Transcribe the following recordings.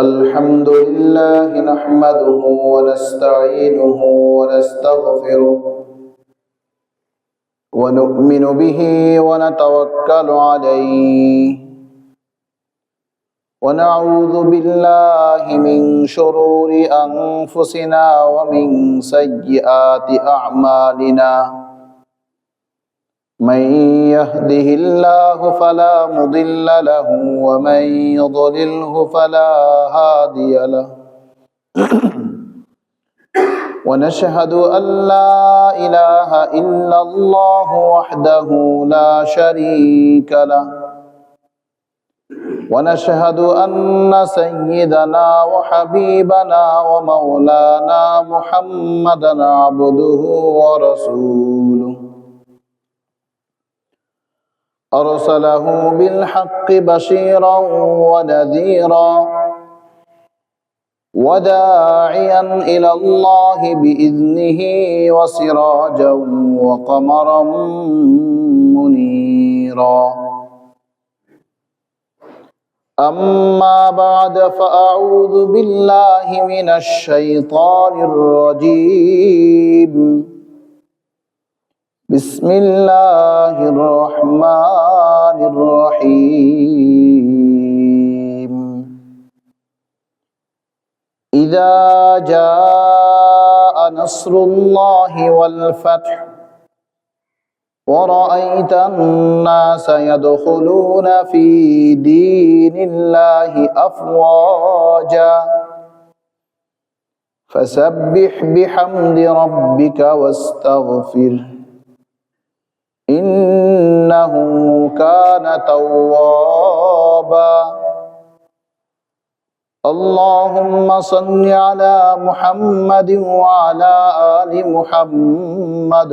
الحمد لله نحمده ونستعينه ونستغفره ونؤمن به ونتوكل عليه ونعوذ بالله من شرور أنفسنا ومن سيئات أعمالنا من يهده الله فلا مضل له ومن يضلله فلا هادي له ونشهد أن لا إله إلا الله وحده لا شريك له ونشهد أن سيدنا وحبيبنا ومولانا محمدا عبده ورسوله أرسله بالحق بشيرا ونذيرا وداعيا إلى الله بإذنه وسراجا وقمرا منيرا أما بعد فأعوذ بالله من الشيطان الرجيم بسم الله الرحمن الرحيم إذا جاء نصر الله والفتح ورأيت الناس يدخلون في دين الله أفواجا فسبح بحمد ربك واستغفره إنه كان توابا اللهم صل على محمد وعلى آل محمد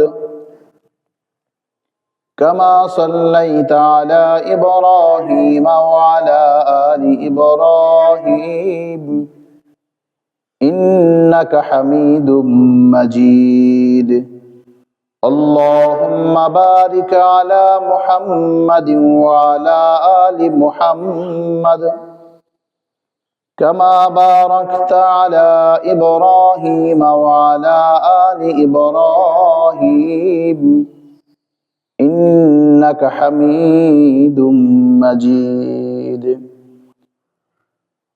كما صليت على إبراهيم وعلى آل إبراهيم إنك حميد مجيد اللهم بارك على محمد وعلى آل محمد كما باركت على إبراهيم وعلى آل إبراهيم إنك حميد مجيد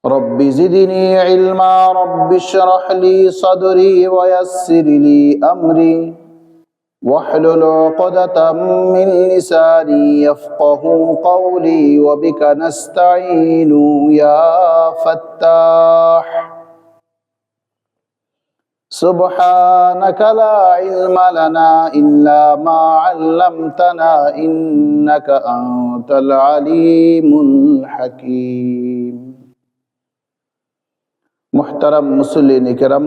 رب زدني علما رب اشرح لي صدري ويسر لي أمري واحلل عقدة من لساني يفقه قولي وبك نستعين يا فتاح سبحانك لا علم لنا إلا ما علمتنا إنك أنت العليم الحكيم محترم মুসল্লিন کرام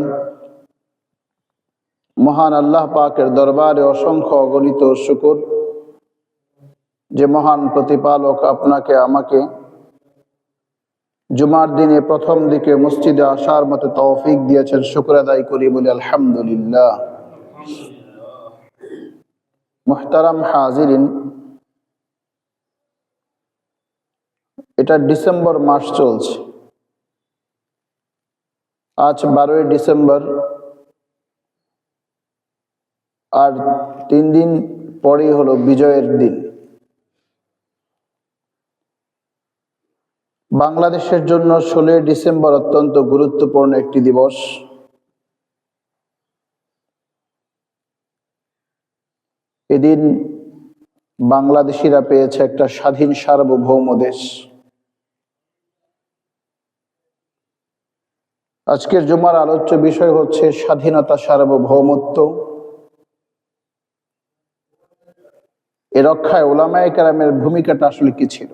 মহান আল্লাহ পাকের দরবারে অসংখ্য অগণিত শুকর যে মহান প্রতিপালক আপনাকে আমাকে জুমার দিনে প্রথম দিকে মসজিদে আসার মতো তৌফিক দিয়েছেন শুকর আদায় করি বলি আলহামদুলিল্লাহ মুহতারাম হাজিরিন এটা ডিসেম্বর মাস চলছে আজ 12ই ডিসেম্বর আর 3 দিন পরেই হলো বিজয়ের দিন বাংলাদেশের জন্য 16 ডিসেম্বর অত্যন্ত গুরুত্বপূর্ণ একটি দিবস এদিন বাংলাদেশিরা পেয়েছে একটা স্বাধীন সার্বভৌম দেশ আজকের জুমার আলোচ্য বিষয় হচ্ছে স্বাধীনতা সার্বভৌমত্ব এ রক্ষায় উলামায়ে কেরামের ভূমিকাটা আসলে কি ছিল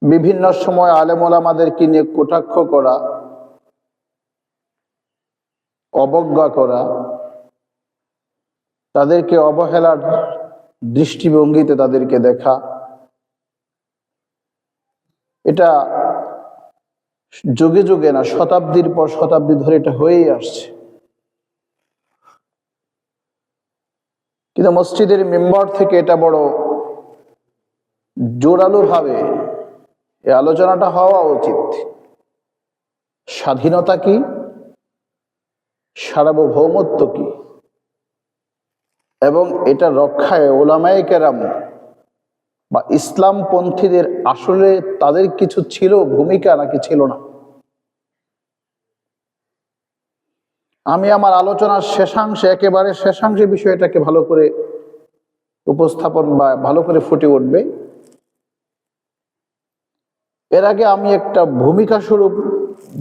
বিভিন্ন সময় আলেম ওলামাদেরকে নিয়ে কটাক্ষ করা অবজ্ঞা করা তাদেরকে অবহেলার দৃষ্টিভঙ্গিতে তাদেরকে দেখা এটা যুগে যুগে না শতাব্দীর পর শতাব্দী ধরে এটা হয়েই আসছে কিন্তু মসজিদের মিম্বর থেকে এটা বড় জোরালো ভাবে এই আলোচনাটা হওয়া উচিত। স্বাধীনতা কি, সার্বভৌমত্ব কি, এবং এটা রক্ষায় ওলামায়ে কেরাম বা ইসলামপন্থীদের আসলে তাদের কিছু ছিল ভূমিকা নাকি ছিল না। আমি আমার আলোচনার শেষাংশে, একেবারে শেষাংশে বিষয়টাকে ভালো করে উপস্থাপন বা ভালো করে ফুটে উঠবে। এর আগে আমি একটা ভূমিকা স্বরূপ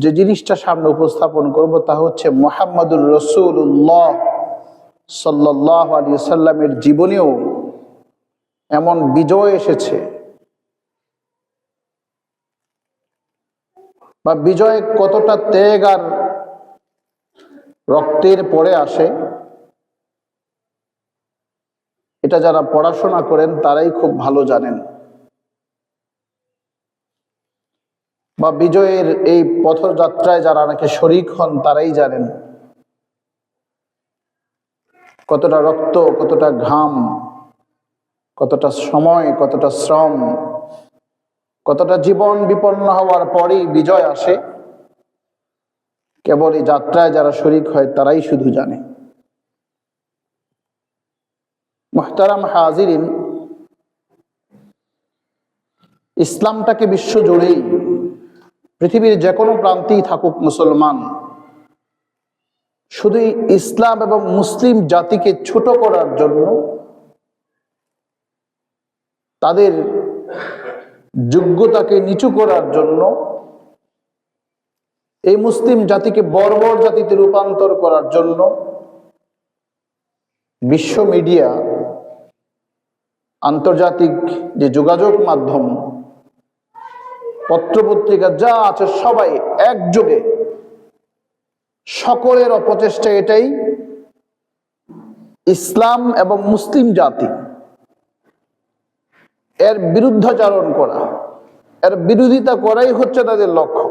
যে জিনিসটা সামনে উপস্থাপন করব তা হচ্ছে মুহাম্মদুর রাসূলুল্লাহ সাল্লাল্লাহু আলাইহি সাল্লামের জীবনেও এমন বিজয় এসেছে বা বিজয় কতটা ত্যাগ আর রক্তের পরে আসে, এটা যারা পড়াশোনা করেন তারাই খুব ভালো জানেন। বা বিজয়ের এই পথযাত্রায় যারা নাকি শরীক হন তারাই জানেন কতটা রক্ত, কতটা ঘাম, কতটা সময়, কতটা শ্রম, কতটা জীবন বিপন্ন হওয়ার পরেই বিজয় আসে। কেবল এই যাত্রায় যারা শরীক হয় তারাই শুধু জানে। মুহতারাম হাজিরিন, ইসলামটাকে বিশ্ব জুড়েই, পৃথিবীর যে কোনো প্রান্তেই থাকুক মুসলমান, শুধু ইসলাম এবং মুসলিম জাতিকে ছোট করার জন্য, তাদের যোগ্যতাকে নিচু করার জন্য, এই মুসলিম জাতিকে বর্বর জাতিতে রূপান্তর করার জন্য বিশ্ব মিডিয়া, আন্তর্জাতিক যে যোগাযোগ মাধ্যম, পত্রপত্রিকা যা আছে সবাই একযোগে, সকলের অপচেষ্টা এটাই, ইসলাম এবং মুসলিম জাতি এর বিরুদ্ধাচরণ করা, এর বিরোধিতা করাই হচ্ছে তাদের লক্ষ্য।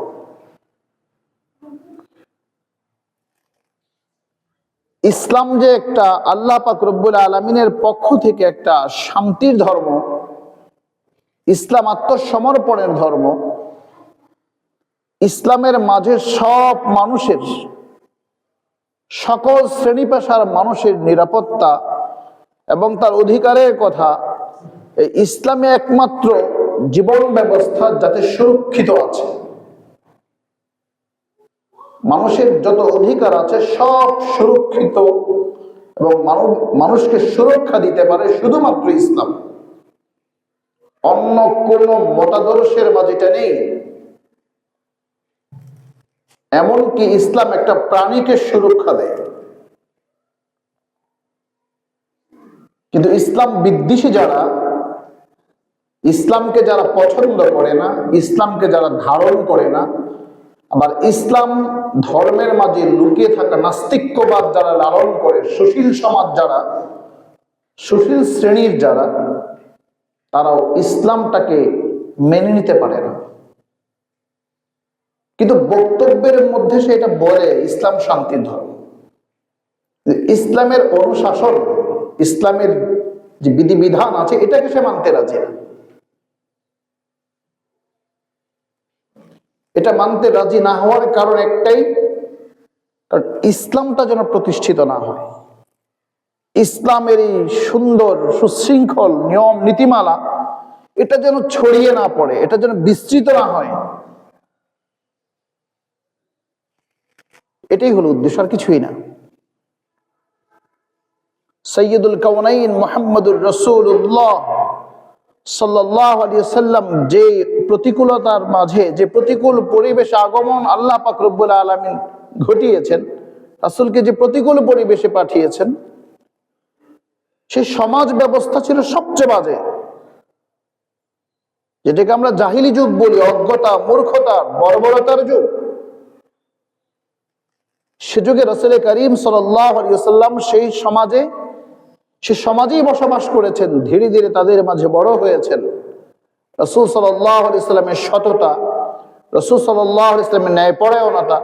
ইসলাম যে একটা আল্লাহ পাক রব্বুল আলামিনের পক্ষ থেকে একটা শান্তির ধর্ম, ইসলাম আত্মসমর্পণের ধর্ম, ইসলামের মাঝে সব মানুষের, সকল শ্রেণী পেশার মানুষের নিরাপত্তা এবং তার অধিকারের কথা, এই ইসলামে একমাত্র জীবন ব্যবস্থা যাতে সুরক্ষিত আছে। মানুষের যত অধিকার আছে সব সুরক্ষিত এবং মানুষকে সুরক্ষা দিতে পারে শুধুমাত্র ইসলাম। অন্য কোন মতাদর্শের মাঝেটা নেই। এমনকি ইসলাম একটা প্রাণীকে সুরক্ষা দেয়। কিন্তু ইসলাম বিদ্বেষী যারা, ইসলামকে যারা পছন্দ করে না, ইসলামকে যারা ধারণ করে না, আবার ইসলাম ধর্মের মাঝে লুকিয়ে থাকা নাস্তিক্যবাদ যারা লালন করে, সুশীল সমাজ যারা, সুশীল শ্রেণীর যারা, তারাও ইসলামটাকে মেনে নিতে পারে না। কিন্তু বক্তব্যের মধ্যে সে এটা বলে ইসলাম শান্তির ধর্ম, ইসলামের অনুশাসন, ইসলামের যে বিধিবিধান আছে এটাকে সে মানতে রাজি না। এটা মানতে রাজি না হওয়ার কারণ একটাই, কারণ ইসলামটা যেন প্রতিষ্ঠিত না হয়। ইসলামের এই সুন্দর সুশৃঙ্খল নিয়ম নীতিমালা এটা যেন ছড়িয়ে না পড়ে, এটা যেন বিস্তৃত না হয়, এটাই হলো উদ্দেশ্য, আর কিছুই না। সাইয়্যিদুল কাওনাইন মুহাম্মদুর রাসূলুল্লাহ সাল্লাল্লাহু আলাইহি সাল্লাম যে প্রতিকূলতার মাঝে, যে প্রতিকূল পরিবেশে আগমন আল্লাহ পাক রব্বুল আলামিন ঘটিয়েছেন, রাসূলকে যে প্রতিকূল পরিবেশে পাঠিয়েছেন, সেই সমাজ ব্যবস্থা ছিল সবচেয়ে বাজে, যেটাকে আমরা জাহিলি যুগ বলি, অজ্ঞতা, মূর্খতা, বর্বরতার যুগ। সে যুগে রাসূল করিম সাল্লাল্লাহু আলাইহি ওয়াসাল্লাম সেই সমাজেই বসবাস করেছেন, ধীরে ধীরে তাদের মাঝে বড় হয়েছেন। রাসূল সাল্লাল্লাহু আলাইহি ওয়াসাল্লামের সততা, রাসূল সাল্লাল্লাহু আলাইহি ওয়াসাল্লামের ন্যায়পরায়ণতা,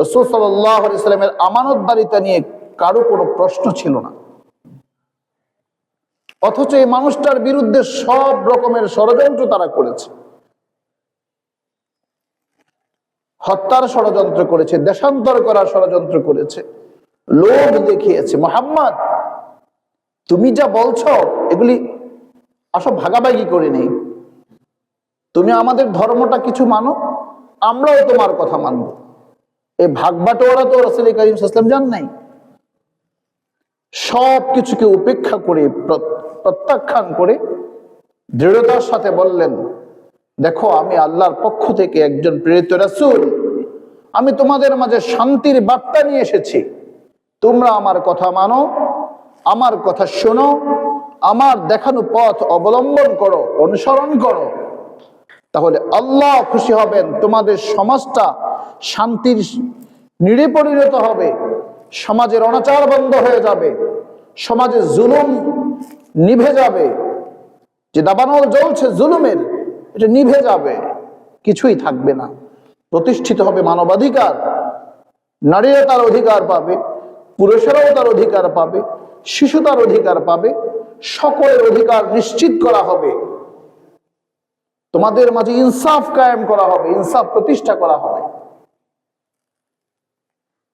রাসূল সাল্লাল্লাহু আলাইহি ওয়াসাল্লামের আমানতদারিতা নিয়ে কারো কোনো প্রশ্ন ছিল না। অথচ এই মানুষটার বিরুদ্ধে সব রকমের ষড়যন্ত্র তারা করেছে। হত্যার ষড়যন্ত্র করেছে, দেশান্তর করার ষড়যন্ত্র করেছে, লোভ দেখিয়েছে। মুহাম্মদ, তুমি যা বলছো এগুলি আসো ভাগাভাগি করে নেই। তুমি আমাদের ধর্মটা কিছু মানো, আমরাও তোমার কথা মানব। এই ভাগবাটোয়ারা তো রাসূল করিম সাল্লাল্লাহু আলাইহি ওয়াসাল্লাম জান নাই। সব কিছুকে উপেক্ষা করে, প্রত্যাখ্যান করে দৃঢ়তার সাথে বললেন, দেখো আমি আল্লাহর পক্ষ থেকে একজন প্রেরিত রাসূল, আমি তোমাদের মাঝে শান্তির বার্তা নিয়ে এসেছি। তোমরা আমার কথা মানো, আমার কথা শোনো, আমার দেখানো পথ অবলম্বন করো, অনুসরণ করো, তাহলে আল্লাহ খুশি হবেন। তোমাদের সমাজটা শান্তির নিড়ে পরিণত হবে, সমাজের অনাচার বন্ধ হয়ে যাবে, সমাজে জুলুম নিভে যাবে। যে দাবানল জ্বলছে জুলুমের, এটা নিভে যাবে, কিছুই থাকবে না। প্রতিষ্ঠিত হবে মানবাধিকার, নারীরা তার অধিকার পাবে, পুরুষেরাও তার অধিকার পাবে, শিশু তার অধিকার পাবে, সকলের অধিকার নিশ্চিত করা হবে। তোমাদের মাঝে ইনসাফ কায়েম করা হবে, ইনসাফ প্রতিষ্ঠা করা হবে।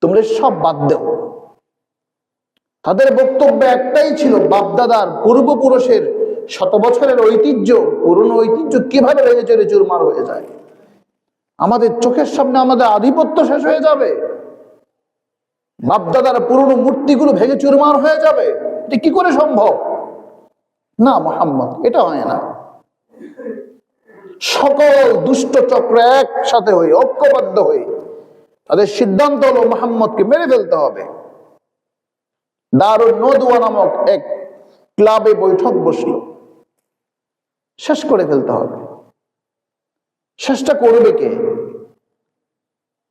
তোমরা সব বাদ দাও। তাদের বক্তব্য একটাই ছিল, বাপদাদার পূর্বপুরুষের শত বছরের ঐতিহ্য, পুরনো ঐতিহ্য কিভাবে ভেঙে চলে চুরমার হয়ে যায়। আমাদের চোখের সামনে আমাদের আধিপত্য শেষ হয়ে যাবে, বাপদাদার পুরনো মূর্তিগুলো ভেঙে চুরমার হয়ে যাবে। এটা কি করে সম্ভব? না মুহাম্মদ, এটা হয় না। সকল দুষ্ট চক্র একসাথে হয়ে, ঐক্যবদ্ধ হয়ে তাদের সিদ্ধান্ত হলো মুহাম্মদকে মেরে ফেলতে হবে। দারুন নদওয়া নামক এক ক্লাবে বৈঠক বসলো, শেষ করে ফেলতে হবে। শেষটা করবে কে?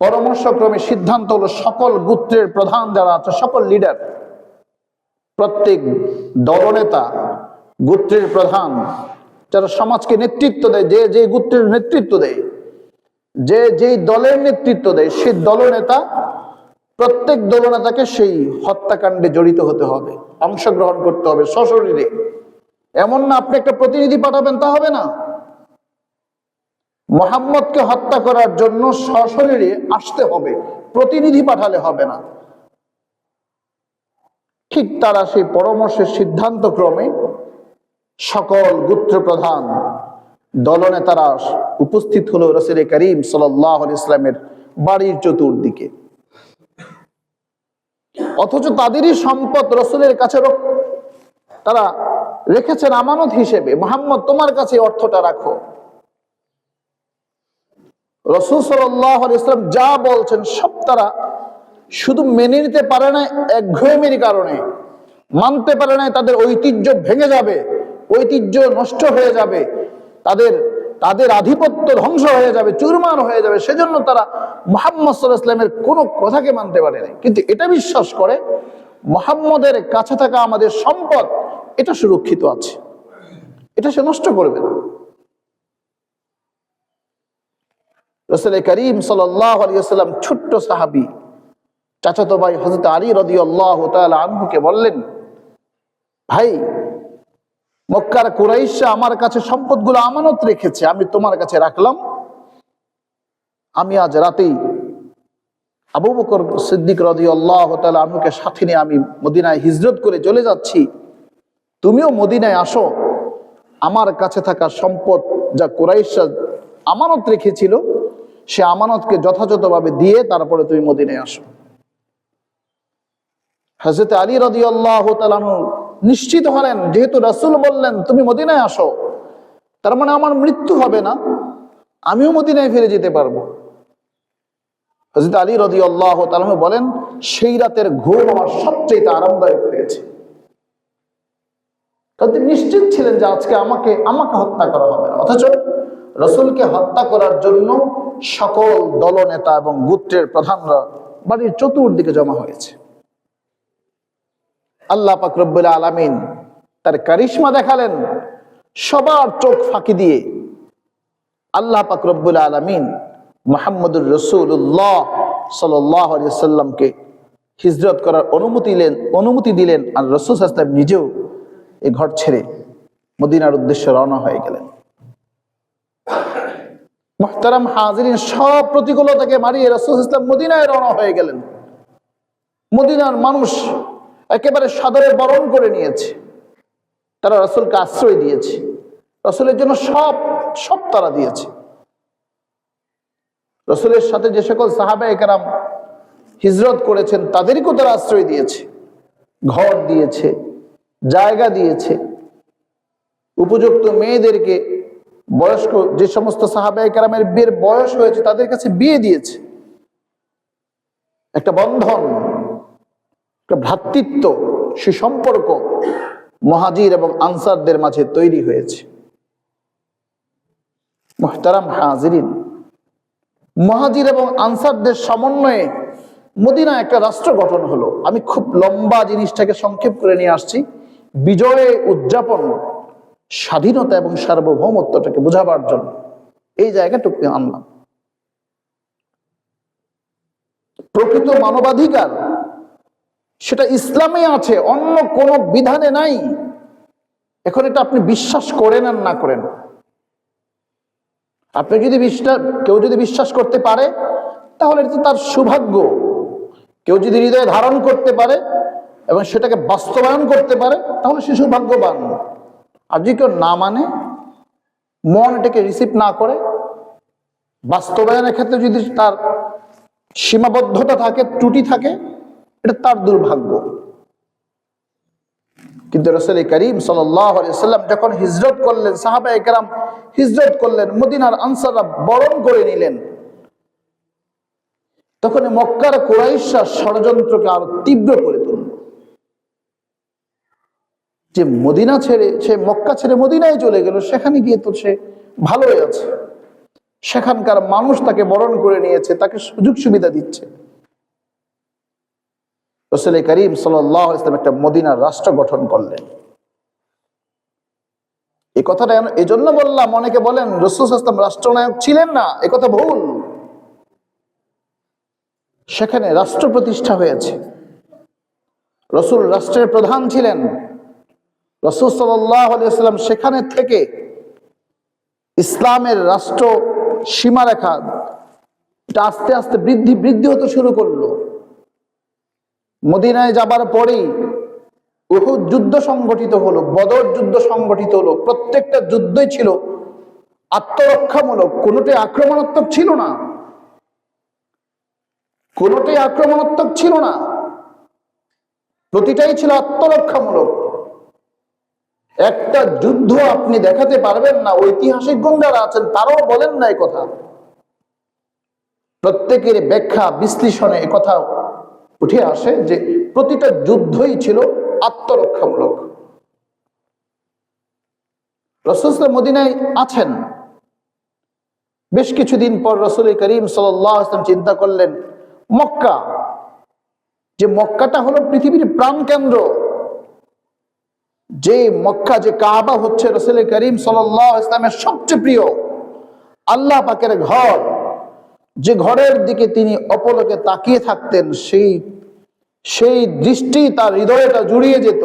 পরামর্শক্রমে সিদ্ধান্ত হলো সকল গোত্রের প্রধান যারা আছে, সকল লিডার, প্রত্যেক দলনেতা, গোত্রের প্রধান যারা সমাজকে নেতৃত্ব দেয়, যে যে গোত্রের নেতৃত্ব দেয়, যে যেই দলের নেতৃত্ব দেয়, সেই দলনেতা, প্রত্যেক দলনেতাকে সেই হত্যাকাণ্ডে জড়িত হতে হবে, অংশগ্রহণ করতে হবে সশরীরে। এমন না আপনি একটা প্রতিনিধি পাঠাবেন, তা হবে না। মুহাম্মদকে হত্যা করার জন্য সশরীরে আসতে হবে, প্রতিনিধি পাঠালে হবে না। ঠিক তারা সেই পরামর্শের সিদ্ধান্ত ক্রমে সকল গোত্র প্রধান, দলনেতারা উপস্থিত হলো রাসূল করিম সাল্লাল্লাহু আলাইহি ওয়াসাল্লামের বাড়ির চতুর্দিকে। অথচ তাদেরই সম্পদ রাসূলের কাছে তারা রেখেছেন আমানত হিসেবে। মুহাম্মদ, তোমার কাছে অর্থটা রাখো। রাসূল সাল্লাল্লাহু আলাইহি ওয়াসাল্লাম যা বলছেন সব তারা শুধু মেনে নিতে পারে না একঘেয়েমির কারণে, মানতে পারে না, তাদের ঐতিহ্য ভেঙে যাবে, ঐতিহ্য নষ্ট হয়ে যাবে, তাদের আধিপত্য ধ্বংস হয়ে যাবে, চুরমার হয়ে যাবে। সেজন্য তারা মুহাম্মদ সাল্লাল্লাহু আলাইহি ওয়াসাল্লামের কোনো কথাকে মানতে পারে না। কিন্তু এটা বিশ্বাস করে মুহাম্মদের কাছে থাকা আমাদের সম্পদ, এটা সুরক্ষিত আছে, এটা সে নষ্ট করবে না। রাসূল করিম সাল্লাল্লাহু আলাইহি ওয়াসাল্লাম ছোট্ট সাহাবী চাচাতো ভাই হযরত আলী রাদিয়াল্লাহু তাআলা আনহুকে বললেন, ভাই, মক্কার কুরাইশরা আমার কাছে সম্পদগুলো আমানত রেখেছে, আমি তোমার কাছে রাখলাম। আমি আজ রাতেই আবু বকর সিদ্দিক রাদিয়াল্লাহু তাআলা আনহুকে সাথে নিয়ে আমি মদিনায় হিজরত করে চলে যাচ্ছি। তুমিও মদিনায় আসো, আমার কাছে থাকা সম্পদ যা কুরাইশরা আমানত রেখেছিল, সে আমানতকে যথাযথভাবে দিয়ে তারপরে তুমি মদিনায় আসো। হযরত আলী রাদিয়াল্লাহু তাআলা আনহু নিশ্চিত হলেন, যেহেতু রাসূল বললেন তুমি মদিনায় আসো, তার মানে আমার মৃত্যু হবে না, আমিও মদিনায় ফিরে যেতে পারবো। হযরত আলী রাদিয়াল্লাহু তাআলা আনহু বলেন, সেই রাতের ঘুম আমার সবচেয়ে আরামদায়ক হয়েছে। তাতে নিশ্চিত ছিলেন যে আজকে আমাকে হত্যা করা হবে না। অথচ রাসূলকে হত্যা করার জন্য সকল দলনেতা এবং গোত্রের প্রধানরা বাড়ির চতুর্দিকে জমা হয়েছে। আল্লাহ পাক রব্বুল আলামিন তার কারিশমা দেখালেন, সবার চোখ ফাঁকি দিয়ে আল্লাহ পাক রব্বুল আলামিন মুহাম্মদুর রাসূলুল্লাহ সাল্লাল্লাহু আলাইহি ওয়াসাল্লামকে হিজরত করার অনুমতি দিলেন। আর রাসূল সাল্লাল্লাহু আলাইহি ওয়াসাল্লাম নিজেও এই ঘর ছেড়ে মদিনার উদ্দেশ্যে রওনা হয়ে গেলেন। মুহতারাম হাজিরিন, সব প্রতিকূলতাকে মারিয়ে রাসূল ইসলাম মদিনায় রওনা হয়ে গেলেন। মদিনার মানুষ একেবারে সাদরে বরণ করে নিয়েছে, তারা রাসূলকে আশ্রয় দিয়েছে, রাসূলের জন্য সব সব তারা দিয়েছে। রাসূলের সাথে যে সকল সাহাবায়ে কেরাম হিজরত করেছেন তাদেরকেও তারা আশ্রয় দিয়েছে, ঘর দিয়েছে, জায়গা দিয়েছে, উপযুক্ত মেয়েদেরকে, বয়স্ক যে সমস্ত সাহাবায়ে কেরামের বিয়ের বয়স হয়েছে তাদের কাছে বিয়ে দিয়েছে। একটা বন্ধন, একটা ভ্রাতৃত্ব, সে সম্পর্ক মুহাজির এবং আনসারদের মাঝে তৈরি হয়েছে। মুহতারাম হাজিরিন, মুহাজির এবং আনসারদের সমন্বয়ে মদিনা একটা রাষ্ট্র গঠন হলো। আমি খুব লম্বা জিনিসটাকে সংক্ষেপ করে নিয়ে আসছি, বিজয় উদযাপন, স্বাধীনতা এবং সার্বভৌমত্বটাকে বোঝাবার জন্য এই জায়গাটুকু আনলাম। প্রকৃত মানবাধিকার সেটা ইসলামে আছে, অন্য কোনো বিধানে নাই। এখন এটা আপনি বিশ্বাস করেন আর না করেন, আপনি যদি কেউ যদি বিশ্বাস করতে পারে তাহলে এটা তার সৌভাগ্য। কেউ যদি হৃদয়ে ধারণ করতে পারে এবং সেটাকে বাস্তবায়ন করতে পারে তাহলে সে সৌভাগ্যবান। আর যদি কেউ না মানে, মন এটাকে রিসিভ না করে, বাস্তবায়নের ক্ষেত্রে যদি তার সীমাবদ্ধতা থাকে, ত্রুটি থাকে, এটা তার দুর্ভাগ্য। কিন্তু রাসূল করিম সাল্লাল্লাহু আলাইহি ওয়াসাল্লাম যখন হিজরত করলেন, সাহাবায়ে কেরাম হিজরত করলেন, মদিনার আনসাররা বরণ করে নিলেন, তখন মক্কার কুরাইশরা ষড়যন্ত্রকে আরো তীব্র করে তুলল। যে মদিনা ছেড়ে, সে মক্কা ছেড়ে মদিনায় চলে গেল, সেখানে গিয়ে তো সে ভালোই আছে, সেখানকার মানুষ তাকে বরণ করে নিয়েছে, তাকে সুযোগ সুবিধা দিচ্ছে। রাসূল করিম সাল্লাল্লাহু আলাইহি ওয়াসাল্লাম একটা মদিনার রাষ্ট্র গঠন করলেন। এই কথাটা এজন্য বললাম, অনেকে বলেন রাসূল সাল্লাল্লাহু আলাইহি ওয়াসাল্লাম রাষ্ট্রনায়ক ছিলেন না, এ কথা ভুল। সেখানে রাষ্ট্র প্রতিষ্ঠা হয়েছে, রাসূল রাষ্ট্রের প্রধান ছিলেন। রাসূল সাল্লাল্লাহু আলাইহি ওয়াসাল্লাম সেখানে থেকে ইসলামের রাষ্ট্র সীমারেখা এটা আস্তে আস্তে বৃদ্ধি হতে শুরু করলো। মদিনায় যাবার পরেই উহুদ যুদ্ধ সংগঠিত হলো, বদর যুদ্ধ সংগঠিত হলো। প্রত্যেকটা যুদ্ধই ছিল আত্মরক্ষামূলক, কোনোটাই আক্রমণাত্মক ছিল না, কোনোটাই আক্রমণাত্মক ছিল না, প্রতিটাই ছিল আত্মরক্ষামূলক। একটা যুদ্ধ আপনি দেখাতে পারবেন না, ঐতিহাসিকগণ যারা আছেন তারাও বলেন না কথা। প্রত্যেকের ব্যাখ্যা বিশ্লেষণে কথা উঠে আসে যে প্রতিটা যুদ্ধই ছিল আত্মরক্ষামূলক। রাসূল মদিনায় আছেন, বেশ কিছুদিন পর রাসূল করিম সাল্লাল্লাহু আলাইহি ওয়াসাল্লাম চিন্তা করলেন, মক্কা, যে মক্কাটা হলো পৃথিবীর প্রাণকেন্দ্র, যে মক্কা, যে কাবা হচ্ছে রাসূল করিম সাল্লাল্লাহু আলাইহি ওয়াসাল্লামের সবচেয়ে প্রিয় আল্লাহ পাকের ঘর, যে ঘরের দিকে তিনি অপলকে তাকিয়ে থাকতেন, সেই দৃষ্টি তার হৃদয়টা জুড়িয়ে যেত।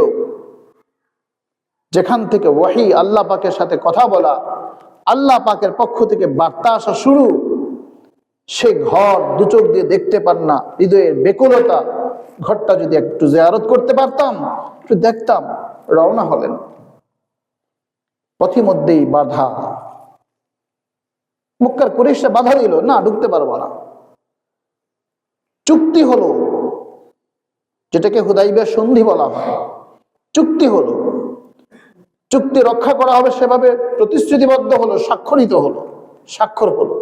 যেখান থেকে ওয়াহি, আল্লাহ পাকের সাথে কথা বলা, আল্লাহ পাকের পক্ষ থেকে বার্তা আসা শুরু, সে ঘর দু চোখ দিয়ে দেখতে পান না, হৃদয়ের বেকুলতা। ঘরটা যদি একটু জিয়ারত করতে পারতাম, একটু দেখতাম। রওনা হলেন, পথিমধ্যেই বাধা। মক্কার কুরাইশরা বাধা দিল, না ঢুকতে পারবো না। চুক্তি হলো, যেটাকে হুদাইবিয়া সন্ধি বলা হয়, চুক্তি হলো, চুক্তি রক্ষা করা হবে সেভাবে প্রতিশ্রুতিবদ্ধ হলো, স্বাক্ষর হলো।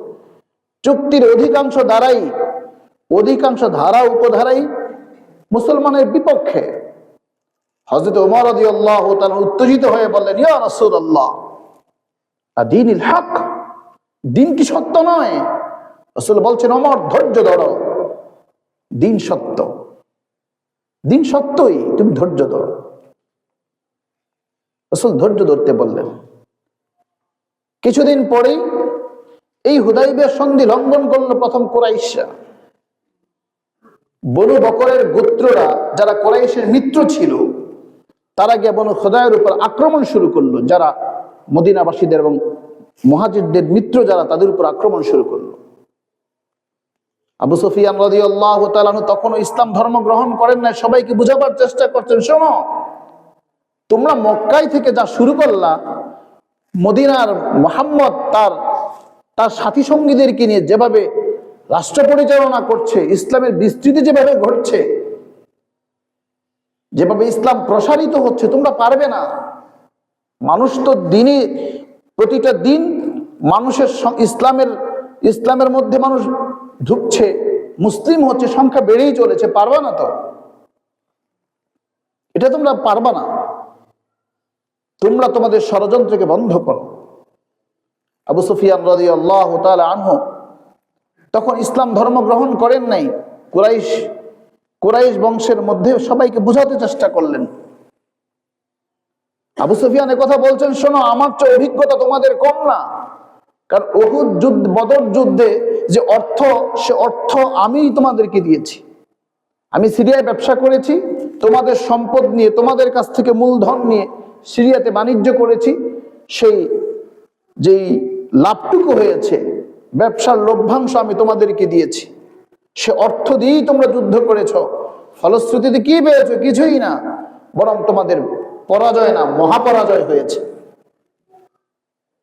চুক্তির অধিকাংশ ধারা উপধারাই মুসলমানের বিপক্ষে। হযরত ওমর রাদিয়াল্লাহু তাআলা উত্তেজিত হয়ে বললেন, ইয়া রাসূলুল্লাহ, আদিনিল হক, দিন কি সত্য নয়? রাসূল বলছেন, ওমর ধৈর্য ধরো, দিন সত্য, দিন সত্যই, তুমি ধৈর্য ধরো। রাসূল ধৈর্য ধরতে বললেন। কিছুদিন পরেই এই হুদাইবিয়া সন্ধি লঙ্ঘন করলো প্রথম কুরাইশরা। বনু বকরের গোত্ররা, যারা কুরাইশের মিত্র ছিল, তারা গিয়ে বনু খুদায়ের উপর আক্রমণ শুরু করলো, যারা মদিনাবাসীদের এবং মুহাজিরদের মিত্র যারা, তাদের উপর আক্রমণ শুরু করলো। আবু সুফিয়ান রাদিয়াল্লাহু তাআলা আনহু তখনও ইসলাম ধর্ম গ্রহণ করেন না, সবাইকে বুঝাবার চেষ্টা করছেন, শোনো, তোমরা মক্কায় থেকে যা শুরু করলা, মদিনার মুহাম্মদ তার সাথী সঙ্গীদেরকে নিয়ে যেভাবে রাষ্ট্র পরিচালনা করছে, ইসলামের বিস্তৃতি যেভাবে ঘটছে, যেভাবে ইসলাম প্রসারিত হচ্ছে, তোমরা পারবে না। মানুষ তো দিনই প্রতিটা দিন মানুষের ইসলামের মধ্যে মানুষ ঢুকছে, মুসলিম হচ্ছে, সংখ্যা বেড়েই চলেছে, পারবা না তো, এটা তোমরা পারবা না, তোমরা তোমাদের ষড়যন্ত্রকে বন্ধ করো। আবু সুফিয়ান রাদিয়াল্লাহু তাআলা আনহু তখন ইসলাম ধর্ম গ্রহণ করেন নাই। কুরাইশ বংশের মধ্যে সবাইকে বোঝাতে চেষ্টা করলেন। আবু সুফিয়ান কথা বলছেন, শোনো, আমার চেয়ে অভিজ্ঞতা তোমাদের কম না, কারণ উহুদ যুদ্ধ, বদর যুদ্ধে যে অর্থ, সে অর্থ আমি তোমাদেরকে দিয়েছি। আমি সিরিয়ায় ব্যবসা করেছি, তোমাদের সম্পদ নিয়ে, তোমাদের কাছ থেকে মূলধন নিয়ে সিরিয়াতে বাণিজ্য করেছি। সেই যেই লাভটুকু হয়েছে, ব্যবসার লভ্যাংশ আমি তোমাদেরকে দিয়েছি, সে অর্থ দিয়েই তোমরা যুদ্ধ করেছ। ফলশ্রুতিতে কি পেয়েছো? কিছুই না, বরং তোমাদের পরাজয় না, মহাপরাজয় হয়েছে।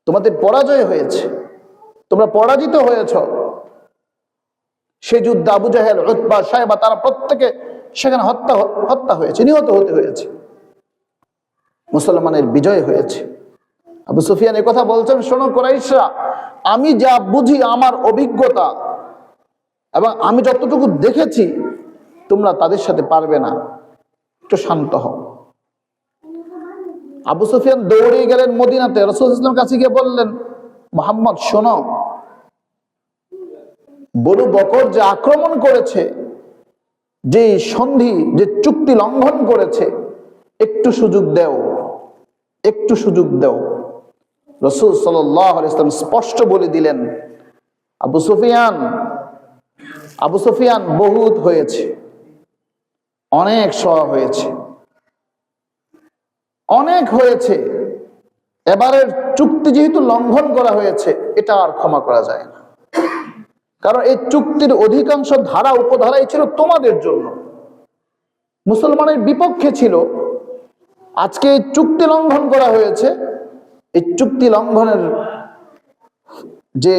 তোমাদের পরাজয় হয়েছে, তোমরা পরাজিত হয়েছ। সে যুদ্ধে আবু জাহেল, উতবা, সায়বা, তারা প্রত্যেকে সেখানে হত্যা হয়েছে, নিহত হতে হয়েছে। মুসলমানের বিজয় হয়েছে। আবু সুফিয়ান কথা বলছেন, শোনো কুরাইশরা, আমি যা বুঝি, আমার অভিজ্ঞতা এবং আমি যতটুকু দেখেছি, তোমরা তাদের সাথে পারবে না, একটু শান্ত হও। আবু সুফিয়ান দৌড়ে গেলেন মদিনাতে, রাসূল সাল্লাল্লাহু আলাইহি ওয়াসাল্লামের কাছে গিয়ে বললেন, মুহাম্মদ শোনো, বনু বকর যে আক্রমণ করেছে, যে সন্ধি, যে চুক্তি লঙ্ঘন করেছে, একটু সুযোগ দেও, একটু সুযোগ দেও। রাসূল সাল্লাল্লাহু আলাইহি ওয়াসাল্লাম স্পষ্ট বলে দিলেন, আবু সুফিয়ান বহুত হয়েছে, অনেক সওয়া হয়েছে, অনেক হয়েছে। এবারের চুক্তি যেহেতু লঙ্ঘন করা হয়েছে, এটা আর ক্ষমা করা যায় না, কারণ এই চুক্তির অধিকাংশ ধারা উপধারাই ছিল তোমাদের জন্য, মুসলমানের বিপক্ষে ছিল। আজকে এই চুক্তি লঙ্ঘন করা হয়েছে, এই চুক্তি লঙ্ঘনের যে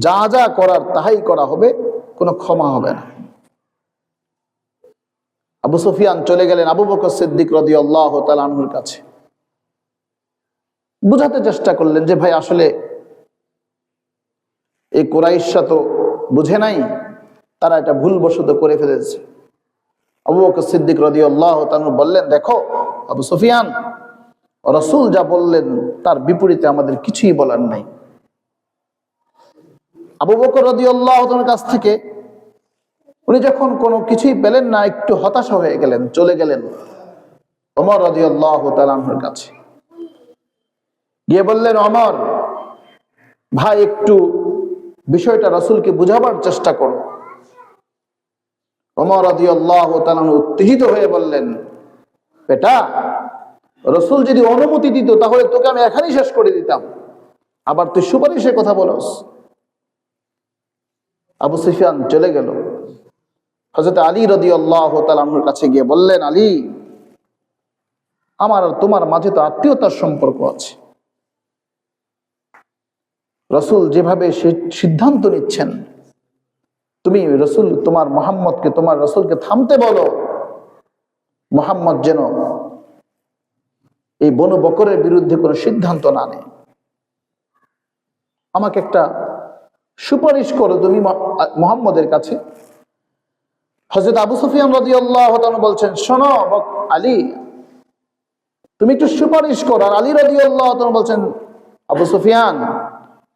যা যা করার তাহাই করা হবে, কোনো ক্ষমা হবে না। আবু সুফিয়ান চলে গেলেন আবু বকর সিদ্দিক রাদিয়াল্লাহু তাআলা আনহুর কাছে, বুঝাতে চেষ্টা করলেন যে ভাই, আসলে এই কুরাইশরা তো বুঝে নাই, তারা এটা ভুলবশত করে ফেলেছে। আবু বকর সিদ্দিক রাদিয়াল্লাহু তাআলা বললেন, দেখো আবু সুফিয়ান, রাসূল যা বললেন তার বিপরীতে আমাদের কিছুই বলার নাই। আবু বকর রাদিয়াল্লাহু তাআলার কাছ থেকে উনি যখন কোনো কিছুই পেলেন না, একটু হতাশা হয়ে গেলেন, চলে গেলেন ওমর রাদিয়াল্লাহু তাআলা আনহুর কাছে, গিয়ে বললেন, ওমর ভাই, একটু বিষয়টা রাসূলকে বুঝাবার চেষ্টা করো। ওমর রাদিয়াল্লাহু তাআলা উত্তেজিত হয়ে বললেন, বেটা, রাসূল যদি অনুমতি দিত তাহলে তোকে আমি এখানেই শেষ করে দিতাম, আবার তুই সুপারিশের কথা বলস। আবু সুফিয়ান চলে গেল। হযরত আলী রাদিয়াল্লাহু তাআলা আনহুর কাছে গিয়ে বললেন, আলী, আমার আর তোমার মাঝে তো আত্মীয়তার সম্পর্ক আছে। রাসূল যেভাবে সিদ্ধান্ত নিচ্ছেন, তুমি রাসূল, তোমার মুহাম্মদকে, তোমার রাসূলকে থামতে বলো, মুহাম্মদ যেন এই বনু বকরের বিরুদ্ধে কোনো সিদ্ধান্ত না নেয়। আমাকে একটা সুপারিশ করো তুমি মুহাম্মদের কাছে। হযরত আবু সুফিয়ান রাদিয়াল্লাহু তাআলা বলছেন, শোনো আলী, তুমি একটু সুপারিশ করো। আর আলী রাদিয়াল্লাহু তাআলা বলছেন, আবু সুফিয়ান,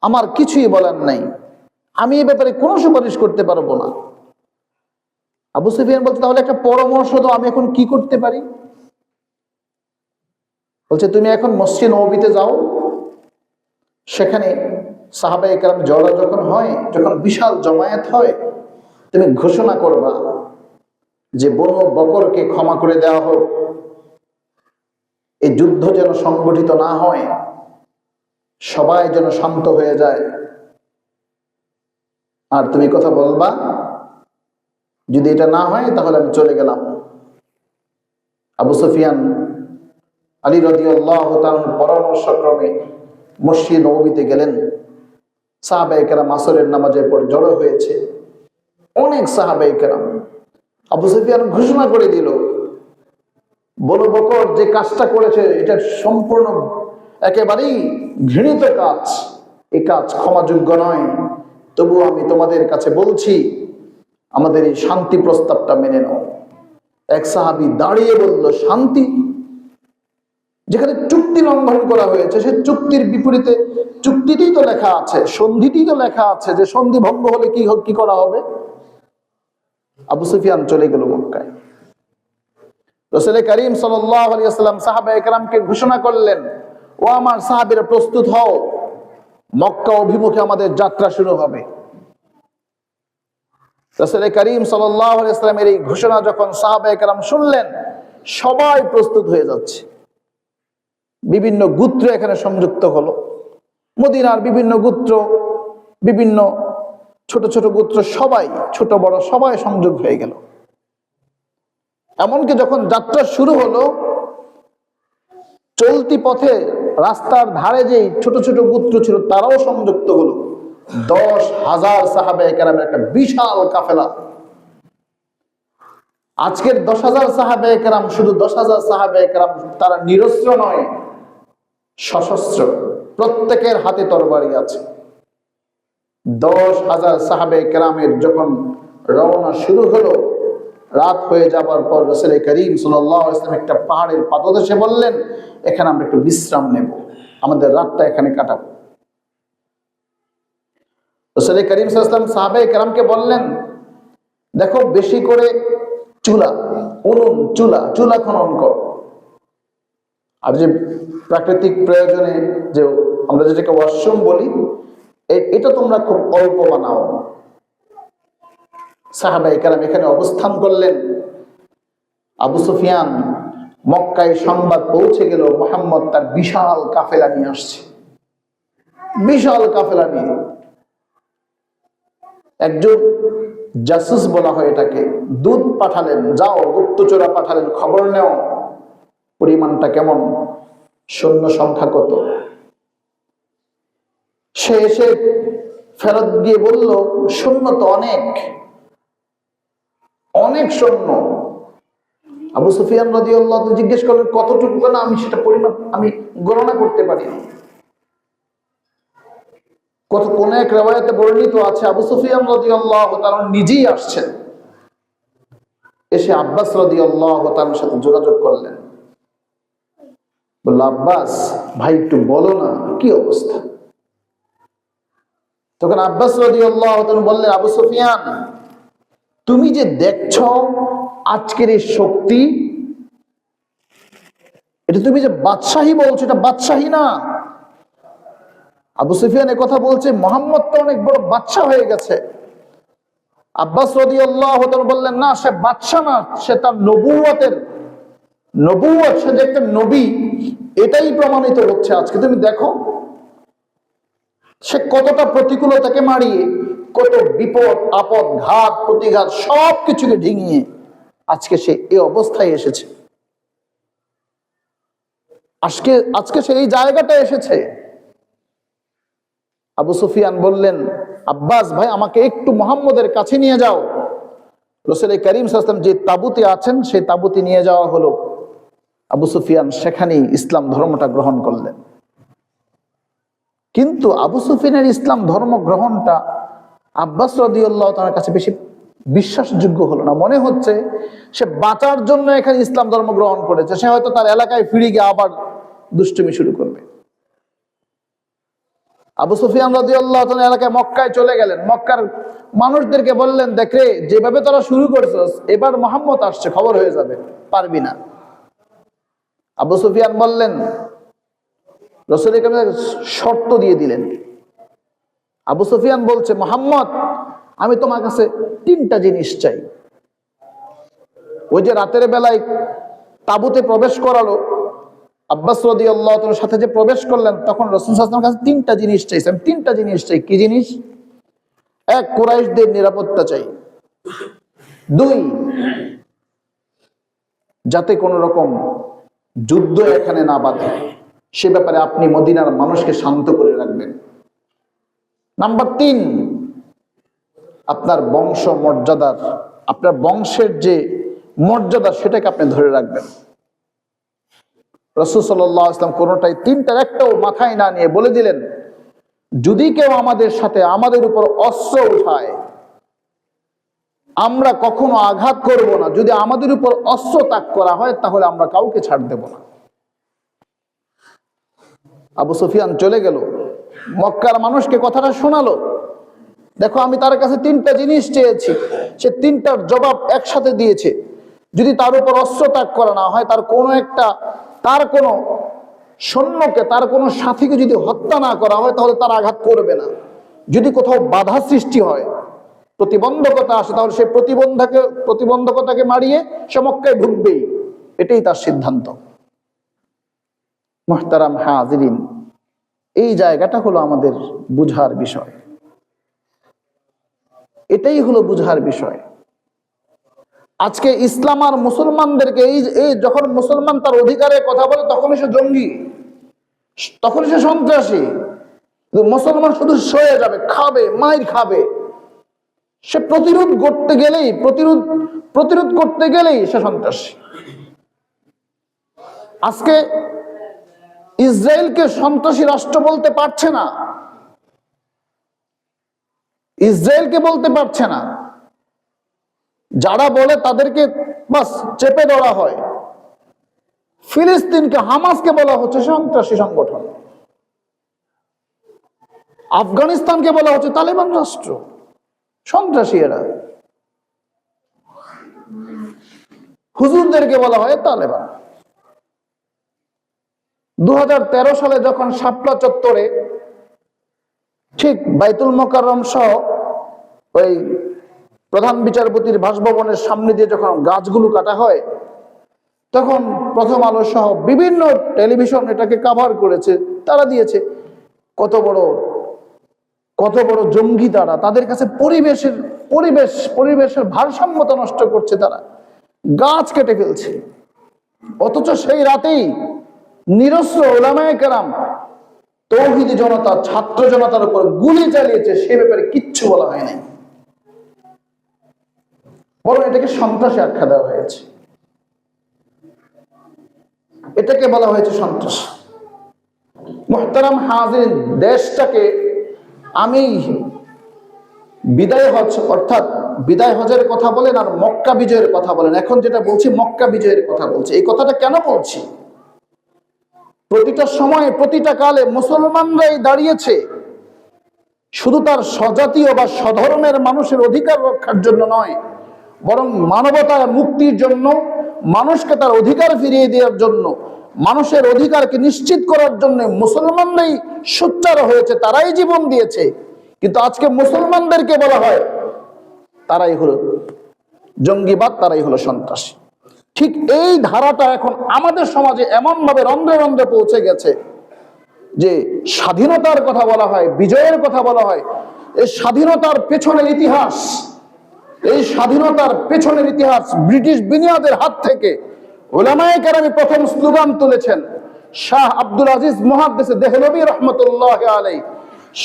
আমার কিছুই বলার নাই, আমি এই ব্যাপারে কোনো সুপারিশ করতে পারবো না। আবু সুফিয়ান বলছে, তাহলে একটা পরামর্শ দাও, আমি এখন কি করতে পারি? বলছে, তুমি এখন মসজিদ নববীতে যাও, সেখানে সাহাবায়ে কেরাম জড়ো যখন হয়, যখন বিশাল জমায়েত হয়, তুমি ঘোষণা করবা যে বনু বকরকে ক্ষমা করে দেওয়া হোক, এই যুদ্ধ যেন সংগঠিত না হয়, সবাই যেন শান্ত হয়ে যায়। আর তুমি কথা বলবা, যদি এটা না হয় তাহলে আমি চলে গেলাম। আবু সুফিয়ান আলী রাদিয়াল্লাহু তাআলার পরামর্শক্রমে মসজিদ নববীতে গেলেন। সাহাবায়ে কেরাম আসরের নামাজের পর জড়ো হয়েছে, অনেক সাহাবায়ে কেরাম। আবু সুফিয়ান ঘোষণা করে দিল, বনু বকর যে কাজটা করেছে এটা সম্পূর্ণ একেবারেই ঘৃণিত কাজ, এই কাজ ক্ষমাযোগ্য নয়। তবু আমি তোমাদের কাছে বলছি, আমাদের এই শান্তি প্রস্তাবটা মেনে নাও। এক সাহাবী দাঁড়িয়ে বলল, শান্তি? যেখানে চুক্তি লঙ্ঘন করা হয়েছে, সে চুক্তির বিপরীতে চুক্তিতেই তো লেখা আছে, সন্ধিতেই তো লেখা আছে যে সন্ধি ভঙ্গ হলে কি করা হবে। আবু সুফিয়ান চলে গেল মক্কায়। রাসূল করিম সাল্লাল্লাহু আলাইহি ওয়াসাল্লাম সাহাবায়ে কেরামকে ঘোষণা করলেন, ও আমার সাহাবীরা প্রস্তুত হও, মক্কা অভিমুখে আমাদের যাত্রা শুরু হবে। রাসূল করিম সাল্লাল্লাহু আলাইহি ওয়াসাল্লামের এই ঘোষণা যখন সাহাবায়ে কেরাম শুনলেন, সবাই প্রস্তুত হয়ে যাচ্ছে। বিভিন্ন গোত্র এখানে সংযুক্ত হলো, মদিনার বিভিন্ন গোত্র, বিভিন্ন ছোট ছোট গোত্র, সবাই ছোট বড় সবাই সংযোগ হয়ে গেল। এমনকি যখন যাত্রা শুরু হলো, চলতি পথে রাস্তার ধারে যেই ছোট ছোট গোত্র ছিল তারাও সংযুক্ত হলো। 10,000 সাহাবায়ে কেরামের একটা বিশাল কাফেলা। আজকের 10,000 সাহাবায়ে কেরাম শুধু 10,000 সাহাবায়ে কেরাম, তারা নিরস্ত্র নয়, সশস্ত্র, প্রত্যেকের হাতে তরবারি আছে। 10,000 সাহাবায়ে কেরামের যখন রওনা শুরু হলো, রাত হয়ে যাবার পর রাসূল করিম সাল্লাল্লাহু আলাইহি ওয়াসাল্লাম একটা পাহাড়ের পাদদেশে বললেন, এখানে আমরা একটু বিশ্রাম নেব, আমাদের রাতটা এখানে কাটাবো। রাসূল করিম সাল্লাল্লাহু আলাইহি ওয়াসাল্লাম সাহাবায়ে কেরামকে বললেন, দেখো বেশি করে চুলা খনন করো। আর যে প্রাকৃতিক প্রয়োজনে যে আমরা যেটাকে ওয়াশরুম বলি, এটা তোমরা খুব অল্প বানাও। সাহাবায়ে কেরাম এখানে অবস্থান করলেন। আবু সুফিয়ান মক্কায় সংবাদ পৌঁছে গেল, মুহাম্মদ তার বিশাল কাফেলা নিয়ে আসছে। বিশাল কাফেলা নিয়ে একজন জাসুস বলা হয় এটাকে, দূত পাঠালেন, যাও গুপ্তচরা পাঠালেন, খবর নেও পরিমাণটা কেমন, সৈন্য সংখ্যা কত। সে এসে ফেরত দিয়ে বলল, সৈন্য তো অনেক অনেক সৈন্য। আবু সুফিয়ান রাদিয়াল্লাহু আনহু জিজ্ঞেস করলেন, কতটুকু? না, আমি সেটা পরিমাণ আমি গণনা করতে পারি না। কোন এক riwayate বর্ণিত আছে, আবু সুফিয়ান রাদিয়াল্লাহু তাআলা নিজেই আসছেন, এসে আব্বাস রাদিয়াল্লাহু তাআলার সাথে যোগাযোগ করলেন। বলল, আব্বাস ভাই একটু বলো না কি অবস্থা। তখন আব্বাস রাদিয়াল্লাহু তাআলা বললেন, আবু সুফিয়ান, তুমি যে দেখছো আজকের এই শক্তি, এটা তুমি যে বাদশাহী বলছো, এটা বাদশাহী না। আবু সুফিয়ান কথা বলছে, মুহাম্মদ তো অনেক বড় বাদশা হয়ে গেছে। আব্বাস রাদিয়াল্লাহু তাআলা বললেন, না, সে বাদশা না, সে তার নবুয়ত, সে যে একটা নবী, এটাই প্রমাণিত হচ্ছে আজকে। তুমি দেখো সে কতটা প্রতিকূলতাকে মারিয়ে, কত বিপদ আপদ, ঘাত প্রতিঘাত সবকিছুকে ডিঙিয়ে আজকে সে এই অবস্থায় এসেছে। আজকে সে এই জায়গাটায় এসেছে। আবু সুফিয়ান বললেন, আব্বাস ভাই, আমাকে একটু মুহাম্মদের কাছে নিয়ে যাও। রাসূল করিম সাল্লাল্লাহু আলাইহি ওয়াসাল্লাম যে তাঁবুতে আছেন সেই তাঁবুতে নিয়ে যাওয়া হলো। আবু সুফিয়ান সেখানেই ইসলাম ধর্মটা গ্রহণ করলেন। কিন্তু আবু সুফিয়ানের ইসলাম ধর্ম গ্রহণটা আব্বাস রাদিয়াল্লাহু তাআলার কাছে বেশি বিশ্বাসযোগ্য হলো না। মনে হচ্ছে সে বাঁচার জন্য এখানে ইসলাম ধর্ম গ্রহণ করেছে, সে হয়তো তার এলাকায় ফিরে গিয়ে আবার দুষ্টুমি শুরু করবে। আবু সুফিয়ান রাদিয়াল্লাহু তাআলা এলাকায় মক্কায় চলে গেলেন। মক্কার মানুষদেরকে বললেন, দেখরে যেভাবে তোরা শুরু করছস, এবার মুহাম্মদ আসছে, খবর হয়ে যাবে, পারবি না। আবু সুফিয়ান বললেন, রাসূল করিম শর্ত দিয়ে দিলেন। আবু সুফিয়ান বলছে, মুহাম্মদ, আমি তোমার কাছে 3টা জিনিস চাই। ওই যে রাতের বেলায় তাঁবুতে প্রবেশ করালো, আব্বাস রাদিয়াল্লাহু তাআলার সাথে যে প্রবেশ করলেন, তখন রাসূল সাল্লাল্লাহু আলাইহি ওয়াসাল্লামের কাছে তিনটা জিনিস চাইছেন। তিনটা জিনিস চাই। কি জিনিস? এক, কুরাইশদের নিরাপত্তা চাই। দুই, যাতে কোনো রকম যুদ্ধ এখানে না বাধে, সে ব্যাপারে আপনি মদিনার মানুষকে শান্ত করে রাখবেন। নাম্বার তিন, আপনার বংশ মর্যাদার, আপনার বংশের যে মর্যাদা সেটাকে আপনি ধরে রাখবেন। রাসূল সাল্লাল্লাহু আলাইহি ওয়াসাল্লাম কোনোটাই, তিনটার একটাও মাথায় না নিয়ে বলে দিলেন, যদি কেউ আমাদের সাথে আমাদের উপর অস্ত্র উঠায়, আমরা কখনো আঘাত করব না। যদি আমাদের উপর অস্ত্র তাক করা হয়, তাহলে আমরা কাউকে ছাড় দেব না। আবু সুফিয়ান চলে গেল, মক্কার মানুষকে কথাটা শোনালো। দেখো, আমি তার কাছে তিনটা জিনিস চেয়েছি, সে তিনটার জবাব একসাথে দিয়েছে। যদি তার উপর অস্ত্র ত্যাগ করা না হয়, তার কোনো সৈন্যকে, তার কোনো সাথীকে যদি হত্যা না করা হয়, তাহলে তার আঘাত করবে না। যদি কোথাও বাধা সৃষ্টি হয়, প্রতিবন্ধকতা আসে, তাহলে সেই প্রতিবন্ধকতাকে মারিয়ে সে মক্কায় ঢুকবেই। এটাই তার সিদ্ধান্ত। মুহতারাম হাজিরিন, এই জায়গাটা হলো আমাদের বুঝার বিষয়। এটাই হলো বুঝার বিষয়। আজকে ইসলাম আর মুসলমানদেরকে এই যখন মুসলমান তার অধিকারের কথা বলে, তখনই সে জঙ্গি, তখনই সে সন্ত্রাসী। মুসলমান শুধু সয়ে যাবে, খাবে, মাইর খাবে। সে প্রতিরোধ করতে গেলেই সে সন্ত্রাসী। আজকে ইসরায়েলকে সন্ত্রাসী রাষ্ট্র বলতে পারছে না, ইসরায়েলকে বলতে পারছে না। যারা বলে তাদেরকে বাস চেপে ধরা হয়। ফিলিস্তিনকে, হামাসকে বলা হচ্ছে সন্ত্রাসী সংগঠন। আফগানিস্তানকে বলা হচ্ছে তালেবান রাষ্ট্র, সন্ত্রাসী এরা। হুজুরদেরকে বলা হয় তালেবান। 2013 সালে যখন শাপলা চত্বরে, ঠিক বাইতুল মোকাররম সহ ওই প্রধান বিচারপতির বাসভবনের সামনে দিয়ে যখন গাছগুলো কাটা হয়, তখন প্রথম আলো সহ বিভিন্ন টেলিভিশন এটাকে কভার করেছে। তারা দিয়েছে কত বড় জঙ্গি তারা। তাদের কাছে পরিবেশের ভারসাম্যতা নষ্ট করছে, তারা গাছ কেটে ফেলছে। অথচ সেই রাতেই নিরস্ত্র উলামায়ে কেরাম, তৌহিদি জনতা, ছাত্র জনতার উপর গুলি চালিয়েছে। সে ব্যাপারে কিচ্ছু বলা হয় নাই, বরং এটাকে সন্ত্রাসী আখ্যা দেওয়া হয়েছে। এটাকে বলা হয়েছে সন্ত্রাস। মুহতারাম হাজিরিন, দেশটাকে আমি বিদায় হজ, অর্থাৎ বিদায় হজের কথা বলেন আর মক্কা বিজয়ের কথা বলেন, এখন যেটা বলছি মক্কা বিজয়ের কথা বলছি। এই কথাটা কেন বলছি? প্রতিটা সময়ে, প্রতিটা কালে মুসলমানরাই দাঁড়িয়েছে শুধু তার স্বজাতীয় বা স্বধর্মের মানুষের অধিকার রক্ষার জন্য নয়, বরং মানবতার মুক্তির জন্য, মানুষকে তার অধিকার ফিরিয়ে দেওয়ার জন্য, মানুষের অধিকারকে নিশ্চিত করার জন্য মুসলমানরাই সোচ্চার হয়েছে, তারাই জীবন দিয়েছে। কিন্তু আজকে মুসলমানদেরকে বলা হয় তারাই হলো জঙ্গিবাদ, তারাই হলো সন্ত্রাসী। ঠিক এই ধারাটা এখন আমাদের সমাজে এমন ভাবে রন্ধ্রে রন্ধ্রে পৌঁছে গেছে যে স্বাধীনতার কথা বলা হয়, বিজয়ের কথা বলা হয়। এই স্বাধীনতার পেছনের ইতিহাস, ব্রিটিশ বিনিয়াদের হাত থেকে উলামায়ে কেরাম প্রথম স্লোগান তুলেছেন। শাহ আব্দুল আজিজ মুহাদ্দিস দেহলভী রহমতুল্লাহ আলাইহি,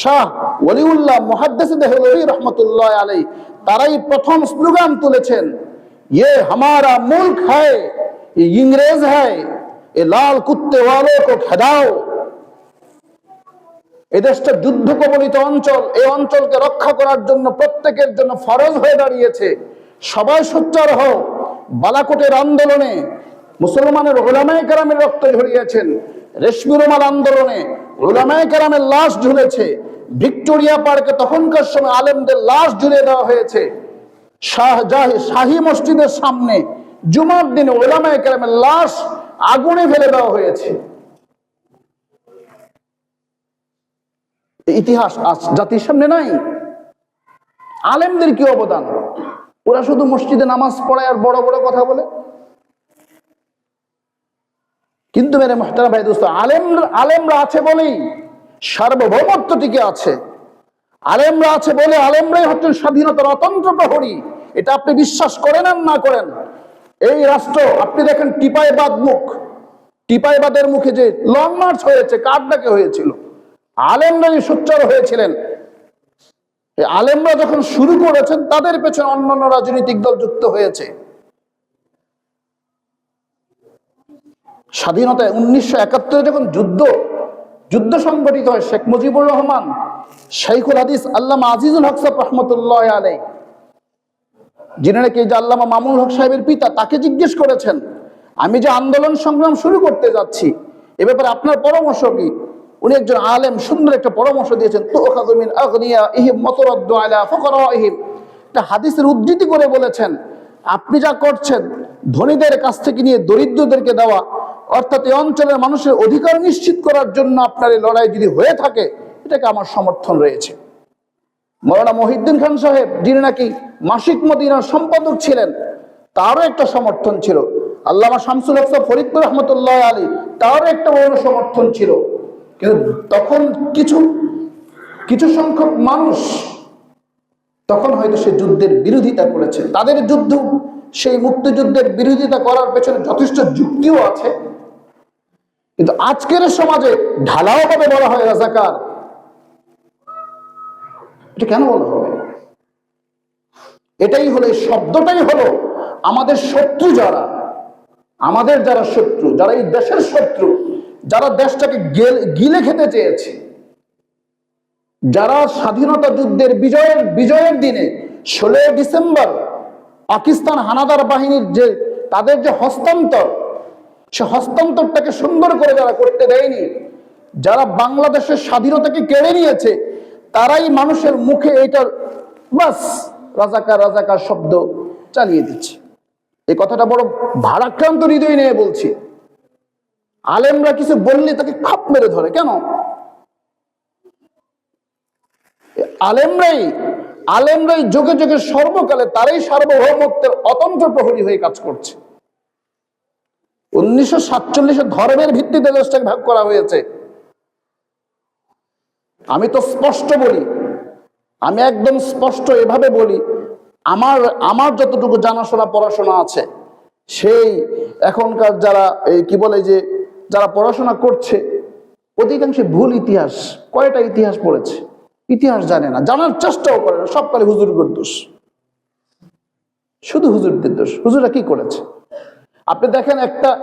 শাহ ওলিউল্লাহ মুহাদ্দিস দেহলভী রহমতুল্লাহ আলাইহি, তারাই প্রথম স্লোগান তুলেছেন, ये हमारा मुल्क है, ये इंग्रेज है, ये लाल कुत्ते वालों को खेदाओ। এদেশটা যুদ্ধ কবলিত অঞ্চল, এই অঞ্চলকে রক্ষা করার জন্য প্রত্যেকের জন্য ফরজ হয়ে দাঁড়িয়েছে। সবাই সোচ্চার হও। বালাকোটের আন্দোলনে মুসলমানের উলামায়ে কেরামের রক্ত ঝরিয়েছেন। রেশমি রুমাল আন্দোলনে উলামায়ে কেরামের লাশ ঝুলেছে। ভিক্টোরিয়া পার্কে তখনকার সময় আলেমদের লাশ ঝুলিয়ে দেওয়া হয়েছে। শাহী মসজিদের সামনে জুমার দিনে উলামায়ে কেরামের লাশ আগুনে ফেলে দেওয়া হয়েছে। ইতিহাস আজ জাতির সামনে নাই। আলেমদের কি অবদান? ওরা শুধু মসজিদে নামাজ পড়ায় আর বড় বড় কথা বলে। কিন্তু মেরে মুহতারাম ভাই দোস্ত, আলেমরা আছে বলেই সার্বভৌমত্ব টিকে আছে। আলেমরা আছে বলে আলেমরাই হচ্ছেন স্বাধীনতার অতন্ত্র প্রহরী। এটা আপনি বিশ্বাস করেন আর না করেন, এই রাষ্ট্র আপনি দেখেন টিপাইবাদের মুখে যে লং মার্চ হয়েছে, কার ডাকে হয়েছিল? আলেমরাই সোচ্চার হয়েছিলেন। এই আলেমরা যখন শুরু করেছেন, তাদের পেছনে অন্যান্য রাজনৈতিক দল যুক্ত হয়েছে। স্বাধীনতায় 1971 যখন যুদ্ধ সংগঠিত হয়, শেখ মুজিবুর রহমান, শাইখুল হাদিস আল্লামা আজিজুল হক সাহেব রহমতুল্লাহ আলাইহি, যিনি নাকি যে আল্লামা মামুনুল হক সাহেবের পিতা, তাকে জিজ্ঞেস করেছেন, আমি যে আন্দোলন সংগ্রাম শুরু করতে যাচ্ছি, এ ব্যাপারে আপনার পরামর্শ কি? উনি একজন আলেম, সুন্দর একটা পরামর্শ দিয়েছেন, তুখাযু মিন আগনিয়াইহিম ওয়া তুরাদ্দু আলা ফুকারাইহিম। একটা হাদিসের উদ্ধৃতি করে বলেছেন, আপনি যা করছেন ধনীদের কাছ থেকে নিয়ে দরিদ্রদেরকে দেওয়া, অর্থাৎ এই অঞ্চলের মানুষের অধিকার নিশ্চিত করার জন্য আপনার এই লড়াই যদি হয়ে থাকে, এটাকে আমার সমর্থন রয়েছে। মৌলানা মহিউদ্দিন খান সাহেব, যিনি নাকি মাসিক মদিনার সম্পাদক ছিলেন, তারও একটা সমর্থন ছিল। আল্লামা শামসুল হক সাহেব ফরিদপুর রহমতুল্লাহ আলী, তারও একটা বড় সমর্থন ছিল। কিন্তু তখন কিছু সংখ্যক মানুষ তখন হয়তো সে যুদ্ধের বিরোধিতা করেছে। তাদের যুদ্ধ, সেই মুক্তিযুদ্ধের বিরোধিতা করার পেছনে যথেষ্ট যুক্তিও আছে। কিন্তু আজকের সমাজে ঢালাও ভাবে বলা হয় রাজাকার। এটা কেন বলা হবে? এটাই হলো, শব্দটাই হলো আমাদের শত্রু। যারা শত্রু, যারা এই দেশের শত্রু, যারা দেশটাকে গিলে খেতে চেয়েছে, যারা স্বাধীনতা যুদ্ধের বিজয়ের দিনে 16 ডিসেম্বর পাকিস্তান হানাদার বাহিনীর যে তাদের যে হস্তান্তর, সে হস্তান্তরটাকে সুন্দর করে যারা করতে দেয়নি, যারা বাংলাদেশের স্বাধীনতাকে কেড়ে নিয়েছে, তারাই মানুষের মুখে এটার বাস রাজাকার রাজাকার শব্দ চালিয়ে দিচ্ছে। এই কথাটা বড় ভারাক্রান্ত হৃদয় নিয়ে বলছি। আলেমরা কিছু বললে তাকে খাপ মেরে ধরে। কেন? আলেমরাই যুগে যুগে সর্বকালে তারাই সার্বভৌমত্বের অতন্ত্র প্রহরী হয়ে কাজ করছে। 1947 ধর্মের ভিত্তিতে দেশটাকে ভাগ করা হয়েছে। আমি তো স্পষ্ট বলি, আমি একদম স্পষ্ট এভাবে বলি, আমার যতটুকু জানাশোনা পড়াশোনা আছে, সেই এখনকার যারা কি বলে যে যারা পড়াশোনা করছে, অধিকাংশ ভুল ইতিহাস। কয়টা ইতিহাস পড়েছে? ইতিহাস জানে না, জানার চেষ্টাও করে না। সব কালে হুজুরদের দোষ, শুধু হুজুরদের দোষ। হুজুরা কি করেছে? আপনি দেখেন,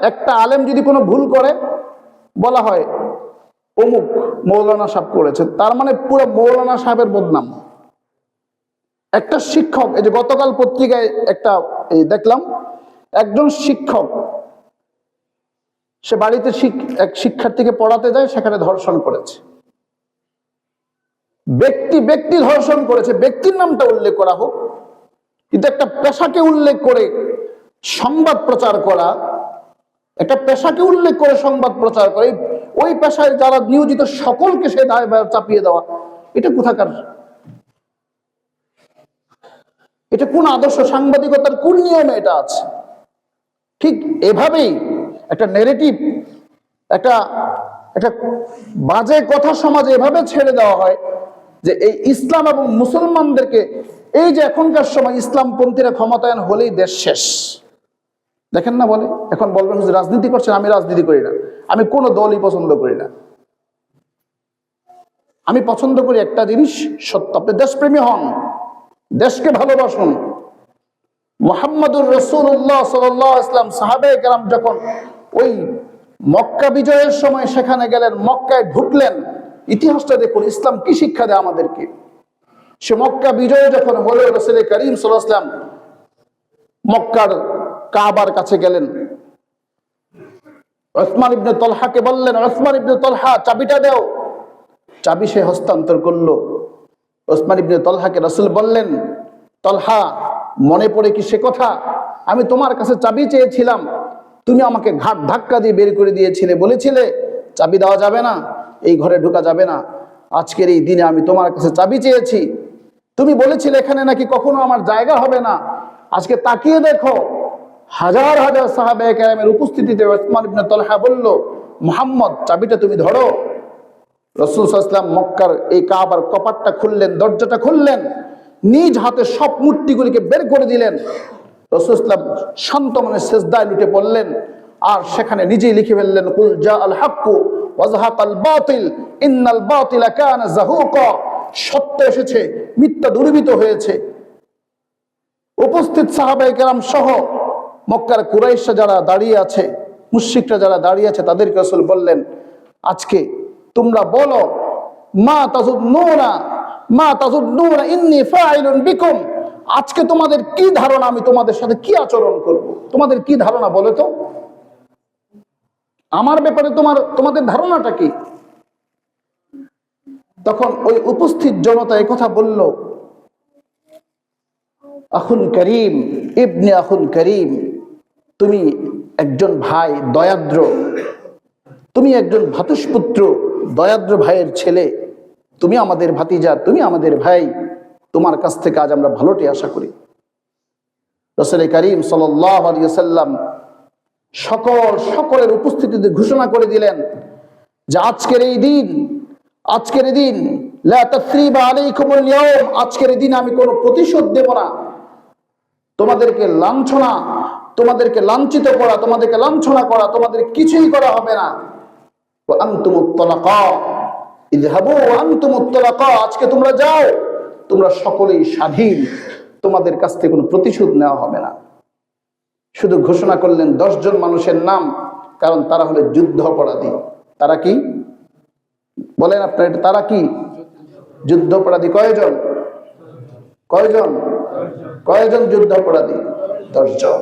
একটা আলেম যদি কোনো ভুল করে, বলা হয় অমুক মৌলানা সাহেব করেছে, তার মানে পুরো মৌলানা সাহেবের বদনাম। একটা শিক্ষক, এই যে গতকাল পত্রিকায় একটা দেখলাম, একজন শিক্ষক, সে বাড়িতে এক শিক্ষার্থীকে পড়াতে যায়, সেখানে ধর্ষণ করেছে। ব্যক্তি ধর্ষণ করেছে, ব্যক্তির নামটা উল্লেখ করা হোক, কিন্তু একটা পেশাকে উল্লেখ করে সংবাদ প্রচার করা, একটা পেশাকে উল্লেখ করে সংবাদ প্রচার করে, ওই পেশায় যারা নিয়োজিত সকলকে সে দায় চাপিয়ে দেওয়া, এটা কোথাকার? এটা কোন আদর্শ সাংবাদিকতার কোন নিয়মে এটা আছে? ঠিক এভাবেই একটা নেগেটিভ, একটা বাজে কথা সমাজে এভাবে ছেড়ে দেওয়া হয় যে এই ইসলাম এবং মুসলমানদেরকে, এই যে এখনকার সময় ইসলামপন্থীরা ক্ষমতায়ন হলেই দেশ শেষ। দেখেন না, বলে এখন বলবেন যে রাজনীতি করছেন। আমি রাজনীতি করি না, আমি কোনো দলই পছন্দ করি না। আমি পছন্দ করি একটা জিনিস, সত্য। আপনি দেশপ্রেমী হন, দেশকে ভালোবাসুন। মুহাম্মদুর রাসূলুল্লাহ সাল্লাল্লাহু আলাইহি ওয়াসাল্লাম, সাহাবায়ে কেরাম যখন ওই মক্কা বিজয়ের সময় সেখানে গেলেন, মক্কায় ঢুকলেন, ইতিহাসটা দেখুন, ইসলাম কি শিক্ষা দেয় আমাদেরকে। সে মক্কা বিজয় যখন হলো, রাসূল করিম সাল্লাল্লাহু আলাইহি ওয়াসাল্লাম মক্কার কাবার কাছে গেলেন, ওসমান ইবনে তালহাকে বললেন, ওসমান ইবনে তালহা চাবিটা দাও। চাবি সে হস্তান্তর করলো। ওসমান ইবনে তালহাকে রাসূল বললেন, তালহা, মনে পড়ে কি সে কথা? আমি তোমার কাছে চাবি চেয়েছিলাম, তুমি আমাকে ঘাট ধাক্কা দিয়ে বের করে দিয়েছিলে, বলেছিলে চাবি দেওয়া যাবে না, এই ঘরে ঢোকা যাবে না। আজকের এই দিনে আমি তোমার কাছে চাবি চেয়েছি, তুমি বলেছিলে এখানে নাকি কখনো আমার জায়গা হবে না। আজকে তাকিয়ে দেখো, হাজার হাজার সাহাবায়ে কেরামের উপস্থিতিতে উসমান ইবনে তালহা বলল, মুহাম্মদ চাবিটা তুমি ধরো। রাসূল সাল্লাল্লাহু আলাইহি ওয়াসাল্লাম মক্কার এই কাবার কপাটটা খুললেন, দরজাটা খুললেন, নিজ হাতে সব মূর্তিগুলিকে বের করে দিলেন। রাসূল সাল্লাল্লাহু আলাইহি ওয়াসাল্লাম শান্ত মনে সিজদায় লুটে পড়লেন আর সেখানে নিজেই লিখে ফেললেন, কুল জা আল হাক্কু ওয়া যাহাকাল বাতিল ইন্নাল বাতিলা কানা যাহুকা। সত্য এসেছে, মিথ্যা দূরীভূত হয়েছে। উপস্থিত সাহাবায়ে কেরাম সহ মক্কার কুরাইশরা যারা দাঁড়িয়ে আছে, মুশরিকরা যারা দাঁড়িয়ে আছে, তাদেরকে রাসূল বললেন, আজকে তোমরা বলো, মা তাযুন্নুনা ইন্নী ফাইলুন বিকুম। আজকে তোমাদের কি ধারণা, আমি তোমাদের সাথে কি আচরণ করব? তোমাদের কি ধারণা বলো তো, আমার ব্যাপারে তোমাদের ধারণাটা কি? তখন ওই উপস্থিত জনতা এই কথা বলল, আখুন করিম ইবনে আখুন করিম, তুমি একজন ভাই দয়াদ্র, তুমি একজন ভ্রাতুষ্পুত্র দয়াদ্র ভাইয়ের ছেলে, তুমি আমাদের ভাতিজা, তুমি আমাদের ভাই, তোমার কাছ থেকে আজ আমরা ভালোটি আশা করি। রাসূল করিম সাল্লাল্লাহু আলাইহি ওয়াসাল্লাম সকলের উপস্থিতিতে ঘোষণা করে দিলেন যে আজকের এই দিন লা তাসরিবা আলাইকুমুল ইয়াওম, আজকের এই দিন আমি কোনো প্রতিশোধ দেব না। তোমাদেরকে লাঞ্ছিত করা, তোমাদেরকে লাঞ্ছনা করা, তোমাদের কিছুই করা হবে না। ওয়া আনতুমুত তালাকা ইযহাবু ওয়া আনতুমুত তালাকা, আজকে তোমরা যাও, তোমরা সকলেই স্বাধীন, তোমাদের কাছ থেকে কোনো প্রতিশোধ নেওয়া হবে না। শুধু ঘোষণা করলেন 10 জন মানুষের নাম, কারণ তারা হলো যুদ্ধ অপরাধী। তারা কি বলেন আপনারা, এটা তারা কি? যুদ্ধ অপরাধী। কয়জন যুদ্ধ অপরাধী? 10 জন।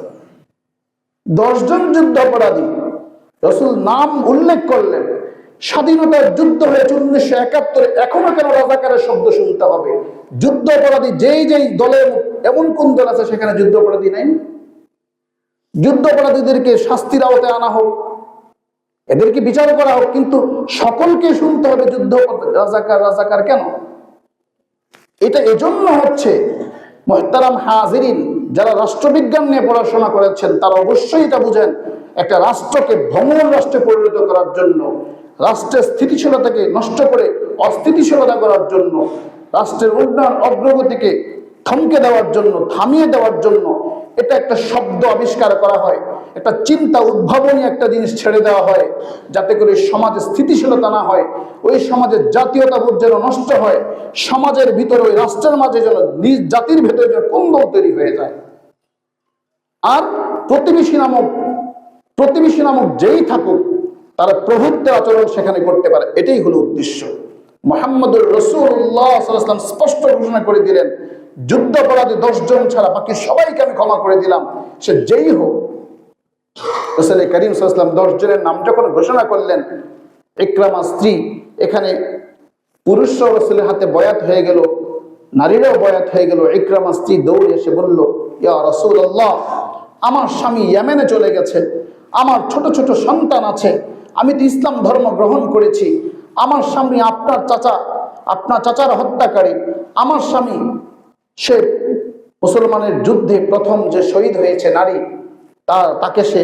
10 জন যুদ্ধ অপরাধী। রাসূল নাম উল্লেখ করলেন। স্বাধীনতার যুদ্ধ হয়েছে 1971, এখনো কেন রাজাকারের শব্দ শুনতে হবে? যুদ্ধ অপরাধী যেই দলের, এমন কোন দল আছে সেখানে যুদ্ধ অপরাধী নাই? যুদ্ধ অপরাধীদেরকে শাস্তির আওতায় আনা হোক, এদেরকে বিচার করা হোক, কিন্তু সকলকে শুনতে হবে যুদ্ধ রাজাকার কেন? এটা এজন্য হচ্ছে, মুহতারাম হাজিরিন, যারা রাষ্ট্রবিজ্ঞান নিয়ে পড়াশোনা করেছেন তারা অবশ্যই এটা বুঝেন, একটা রাষ্ট্রকে ভঙ্গুর রাষ্ট্রে পরিণত করার জন্য, রাষ্ট্রের স্থিতিশীলতাকে নষ্ট করে অস্থিতিশীলতা করার জন্য, রাষ্ট্রের উন্নয়ন অগ্রগতিকে থমকে দেওয়ার জন্য, থামিয়ে দেওয়ার জন্য এটা একটা শব্দ আবিষ্কার করা হয়, একটা চিন্তা উদ্ভাবনী একটা জিনিস ছেড়ে দেওয়া হয়, যাতে করে সমাজে স্থিতিশীলতা না হয়, ওই সমাজের জাতীয়তাবোধ যেন নষ্ট হয়, সমাজের ভিতরে ওই রাষ্ট্রের মাঝে যেন নিজ জাতির ভেতরে যেন কোন্দল তৈরি হয়ে যায়। আর প্রতিবেশী নামক যেই থাকুক, তারা প্রভুত্বের আচরণ সেখানে করতে পারে, এটাই হলো উদ্দেশ্য। মুহাম্মদুর রাসূলুল্লাহ সাল্লাল্লাহু আলাইহি ওয়াসাল্লাম স্পষ্ট ঘোষণা করে দিলেন, যুদ্ধাপরাধী 10 জন ছাড়া বাকি সবাইকে আমি ক্ষমা করে দিলাম, সে যেই হোক। রাসূল করিম সাল্লাল্লাহু আলাইহি ওয়াসাল্লাম 10 জনের নাম যখন ঘোষণা করলেন, ইকরামা স্ত্রী, এখানে পুরুষরাও রাসূলের হাতে বয়াত হয়ে গেল, নারীরাও বয়াত হয়ে গেল। ইকরামা স্ত্রী দৌড়ে এসে বলল, ইয়া রাসূলুল্লাহ, আমার স্বামী ইয়েমেনে চলে গেছে, আমার ছোট ছোট সন্তান আছে, আমি তো ইসলাম ধর্ম গ্রহণ করেছি, আমার স্বামী আপনার চাচার হত্যাকারী, আমার স্বামী সে মুসলমানের যুদ্ধে প্রথম যে শহীদ হয়েছে নারী, তাকে সে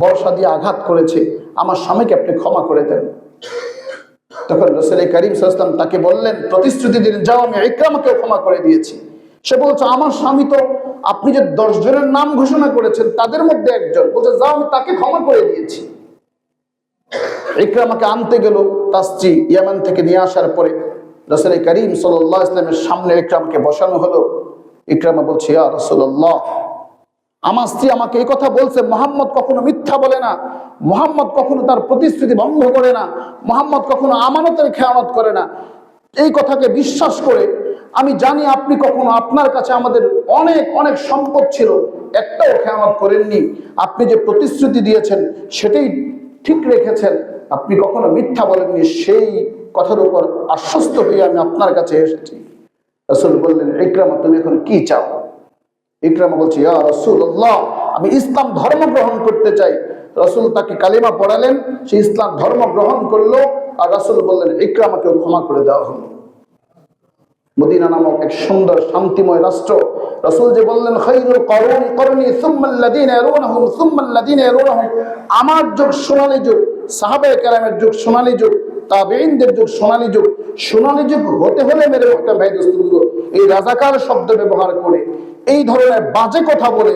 বর্ষা দিয়ে আঘাত করেছে, আমার স্বামীকে আপনি ক্ষমা করে দেন। তখন রাসূল করিম সাল্লাল্লাহু আলাইহি ওয়াসাল্লাম তাকে বললেন, প্রতিশ্রুতি দিলেন, যাও আমি ইকরামাকেও ক্ষমা করে দিয়েছি। সে বলছে, আমার স্বামী তো আপনি যে 10 জনের নাম ঘোষণা করেছেন তাদের মধ্যে একজন, বলছে যাও আমি তাকে ক্ষমা করে দিয়েছি। ইকরামাকে আনতে গেল তার স্ত্রী, ইয়েমেন থেকে নিয়ে আসার পরে রাসূল করিম সাল্লাল্লাহু আলাইহি ওয়াসাল্লামের সামনে ইকরামাকে বসানো হলো। ইকরামা বলছে, ইয়া রাসূলুল্লাহ, আমার স্ত্রী আমাকে এই কথা বলছে, মুহাম্মদ কখনো মিথ্যা বলে না, মুহাম্মদ কখনো তার প্রতিশ্রুতি ভঙ্গ করে না, মুহাম্মদ কখনো আমানতের খেয়ানত করে না। এই কথাকে বিশ্বাস করে আমি জানি আপনি কখনো, আপনার কাছে আমাদের অনেক অনেক সম্পদ ছিল, একটাও খেয়ানত করেননি, আপনি যে প্রতিশ্রুতি দিয়েছেন সেটাই ঠিক রেখেছেন, আপনি কখনো মিথ্যা বলেননি, সেই কথার উপর আশ্বস্ত হয়ে আমি আপনার কাছে এসেছি। রাসূল বললেন, ইকরামা তুমি এখন কি চাও? ইকরামা বলছে, ইয়া রাসূলুল্লাহ, আমি ইসলাম ধর্ম গ্রহণ করতে চাই। রাসূল তাকে কালিমা পড়ালেন, সে ইসলাম ধর্ম গ্রহণ করলো, আর রাসূল বললেন, ইকরামাকেও ক্ষমা করে দেওয়া হলো। মদিনা নামক এক সুন্দর শান্তিময় রাষ্ট্র, রাসূল যে বললেন খায়রুল করুনি করনি সুম্মাল্লাযীনা ইয়ালুনহুম সুম্মাল্লাযীনা ইয়ালুনহুম, আমার যুগ সোনালী যুগ, সাহাবায়ে কেরামের যুগ সোনালী যুগ, তাবেঈনদের যুগ সোনালী যুগ। সোনালী যুগ হতে হলে মেরে মুহতারাম ভাই দোস্তবৃন্দ, এই রাজাকার শব্দ ব্যবহার করে, এই ধরনের বাজে কথা বলে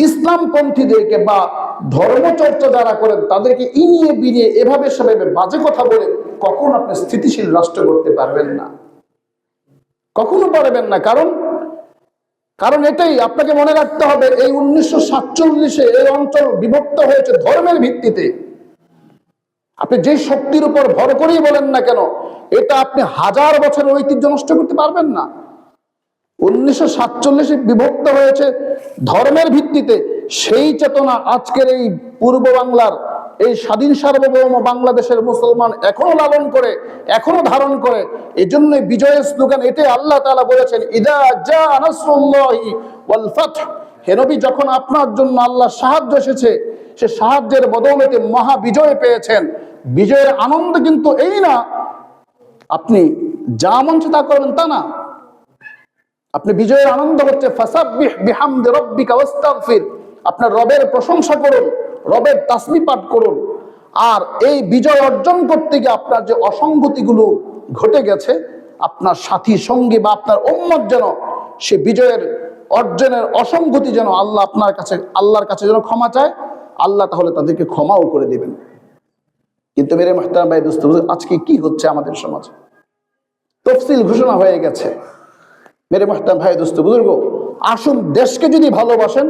ইসলামপন্থীদেরকে বা ধর্মচর্চা যারা করেন তাদেরকে ইনিয়ে বিনিয়ে এভাবে সেভাবে বাজে কথা বলে কখন আপনি স্থিতিশীল রাষ্ট্র করতে পারবেন না, কখনো পারবেন না। কারণ এটাই আপনাকে মনে রাখতে হবে, এই 1947-এ এই অঞ্চল বিভক্ত হয়েছে ধর্মের ভিত্তিতে। আপনি যে শক্তির উপর ভর করেই বলেন না কেন, এটা আপনি 1000 বছরের ঐতিহ্য নষ্ট করতে পারবেন না। 1947-এ বিভক্ত হয়েছে ধর্মের ভিত্তিতে, সেই চেতনা আজকের এই পূর্ব বাংলার, এই স্বাধীন সার্বভৌম বাংলাদেশের মুসলমান এখনো লালন করে, এখনো ধারণ করে। এই জন্যই বিজয়ের স্লোগান এটাই। আল্লাহ তাআলা বলেছেন, ইদা জা নাসরুল্লাহি ওয়াল ফাতহ, হে নবী, যখন আপনার জন্য আল্লাহর সাহায্য এসেছে, সে সাহায্যের বদৌলতে মহা বিজয় পেয়েছেন। বিজয়ের আনন্দ কিন্তু এই না আপনি যা মন তা করবেন, তা না। আপনি বিজয়ের আনন্দ হচ্ছে ফাসাব্বিহ বিহামদি রাব্বিকা ওয়াস্তাগফির, আপনার রবের প্রশংসা করুন, রবের তাসবিহ পাঠ করুন। আর এই বিজয় অর্জন করতে গিয়ে আপনার যে অসঙ্গতিগুলো ঘটে গেছে, আপনার সাথী সঙ্গী বা আপনার উম্মত যেন সে বিজয়ের অর্জনের অসঙ্গতি যেন আল্লাহর কাছে যেন ক্ষমা চায়, আল্লাহ তাহলে তাদেরকে ক্ষমাও করে দিবেন। কিন্তু মেরে মুহতারাম ভাই দোস্ত, আজকে কি হচ্ছে আমাদের সমাজে? তফসিল ঘোষণা হয়ে গেছে। মেরে মুহতারাম ভাই দোস্ত বুজুর্গ, আসুন, দেশকে যদি ভালোবাসেন,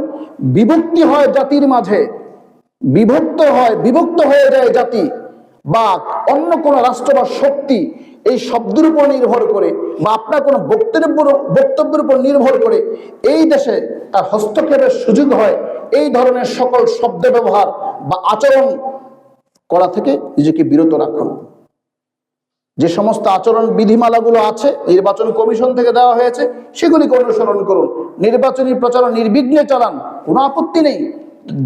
বিভক্তি হয় জাতির মাঝে, বিভক্ত হয়ে যায় জাতি বা অন্য কোন রাষ্ট্র বা শক্তি এই শব্দের উপর নির্ভর করে বা আপনার কোন বক্তব্যের উপর নির্ভর করে এই দেশে তার হস্তক্ষেপের সুযোগ হয়, এই ধরনের সকল শব্দ ব্যবহার বা আচরণ করা থেকে নিজেকে বিরত রাখুন। যে সমস্ত আচরণ বিধিমালাগুলো আছে নির্বাচন কমিশন থেকে দেওয়া হয়েছে, সেগুলিকে অনুসরণ করুন। নির্বাচনী প্রচারণা নির্বিঘ্নে চালান, কোনো আপত্তি নেই।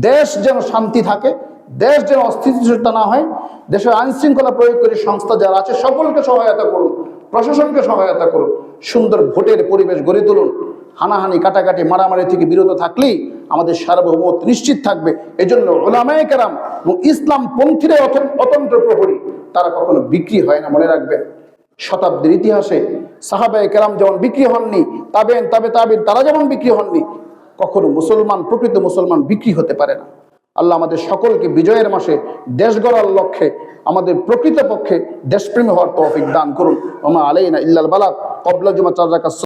দেশ যেন শান্তি থাকে, দেশ যেন অস্থিতিশীলতা না হয়, দেশের আইন শৃঙ্খলা প্রয়োগকারী সংস্থা যারা আছে সকলকে সহায়তা করুন, প্রশাসনকে সহায়তা করুন, সুন্দর ভোটের পরিবেশ গড়ে তুলুন। হানাহানি, কাটাকাটি, মারামারি থেকে বিরত থাকলেই আমাদের সার্বভৌমত্ব নিশ্চিত থাকবে। এজন্য উলামায়ে কেরাম এবং ইসলাম পন্থীরা অতন্ত্র প্রহরী, তারা কখনো বিক্রি হয় না, মনে রাখবেন। শতাব্দীর ইতিহাসে সাহাবায়ে কেরাম যেমন বিক্রি হননি, তাবেন তারা যেমন বিক্রি হননি, কখনো প্রকৃত মুসলমান বিক্রি হতে পারে না। আল্লাহ আমাদের সকলকে বিজয়ের মাসে দেশ গড়ার লক্ষ্যে আমাদের প্রকৃতপক্ষে দেশপ্রেমী হওয়ার তৌফিক দান করুন। ওমা আলাইনা ইল্লাল বালাগ। ক্বাবলা জুমআ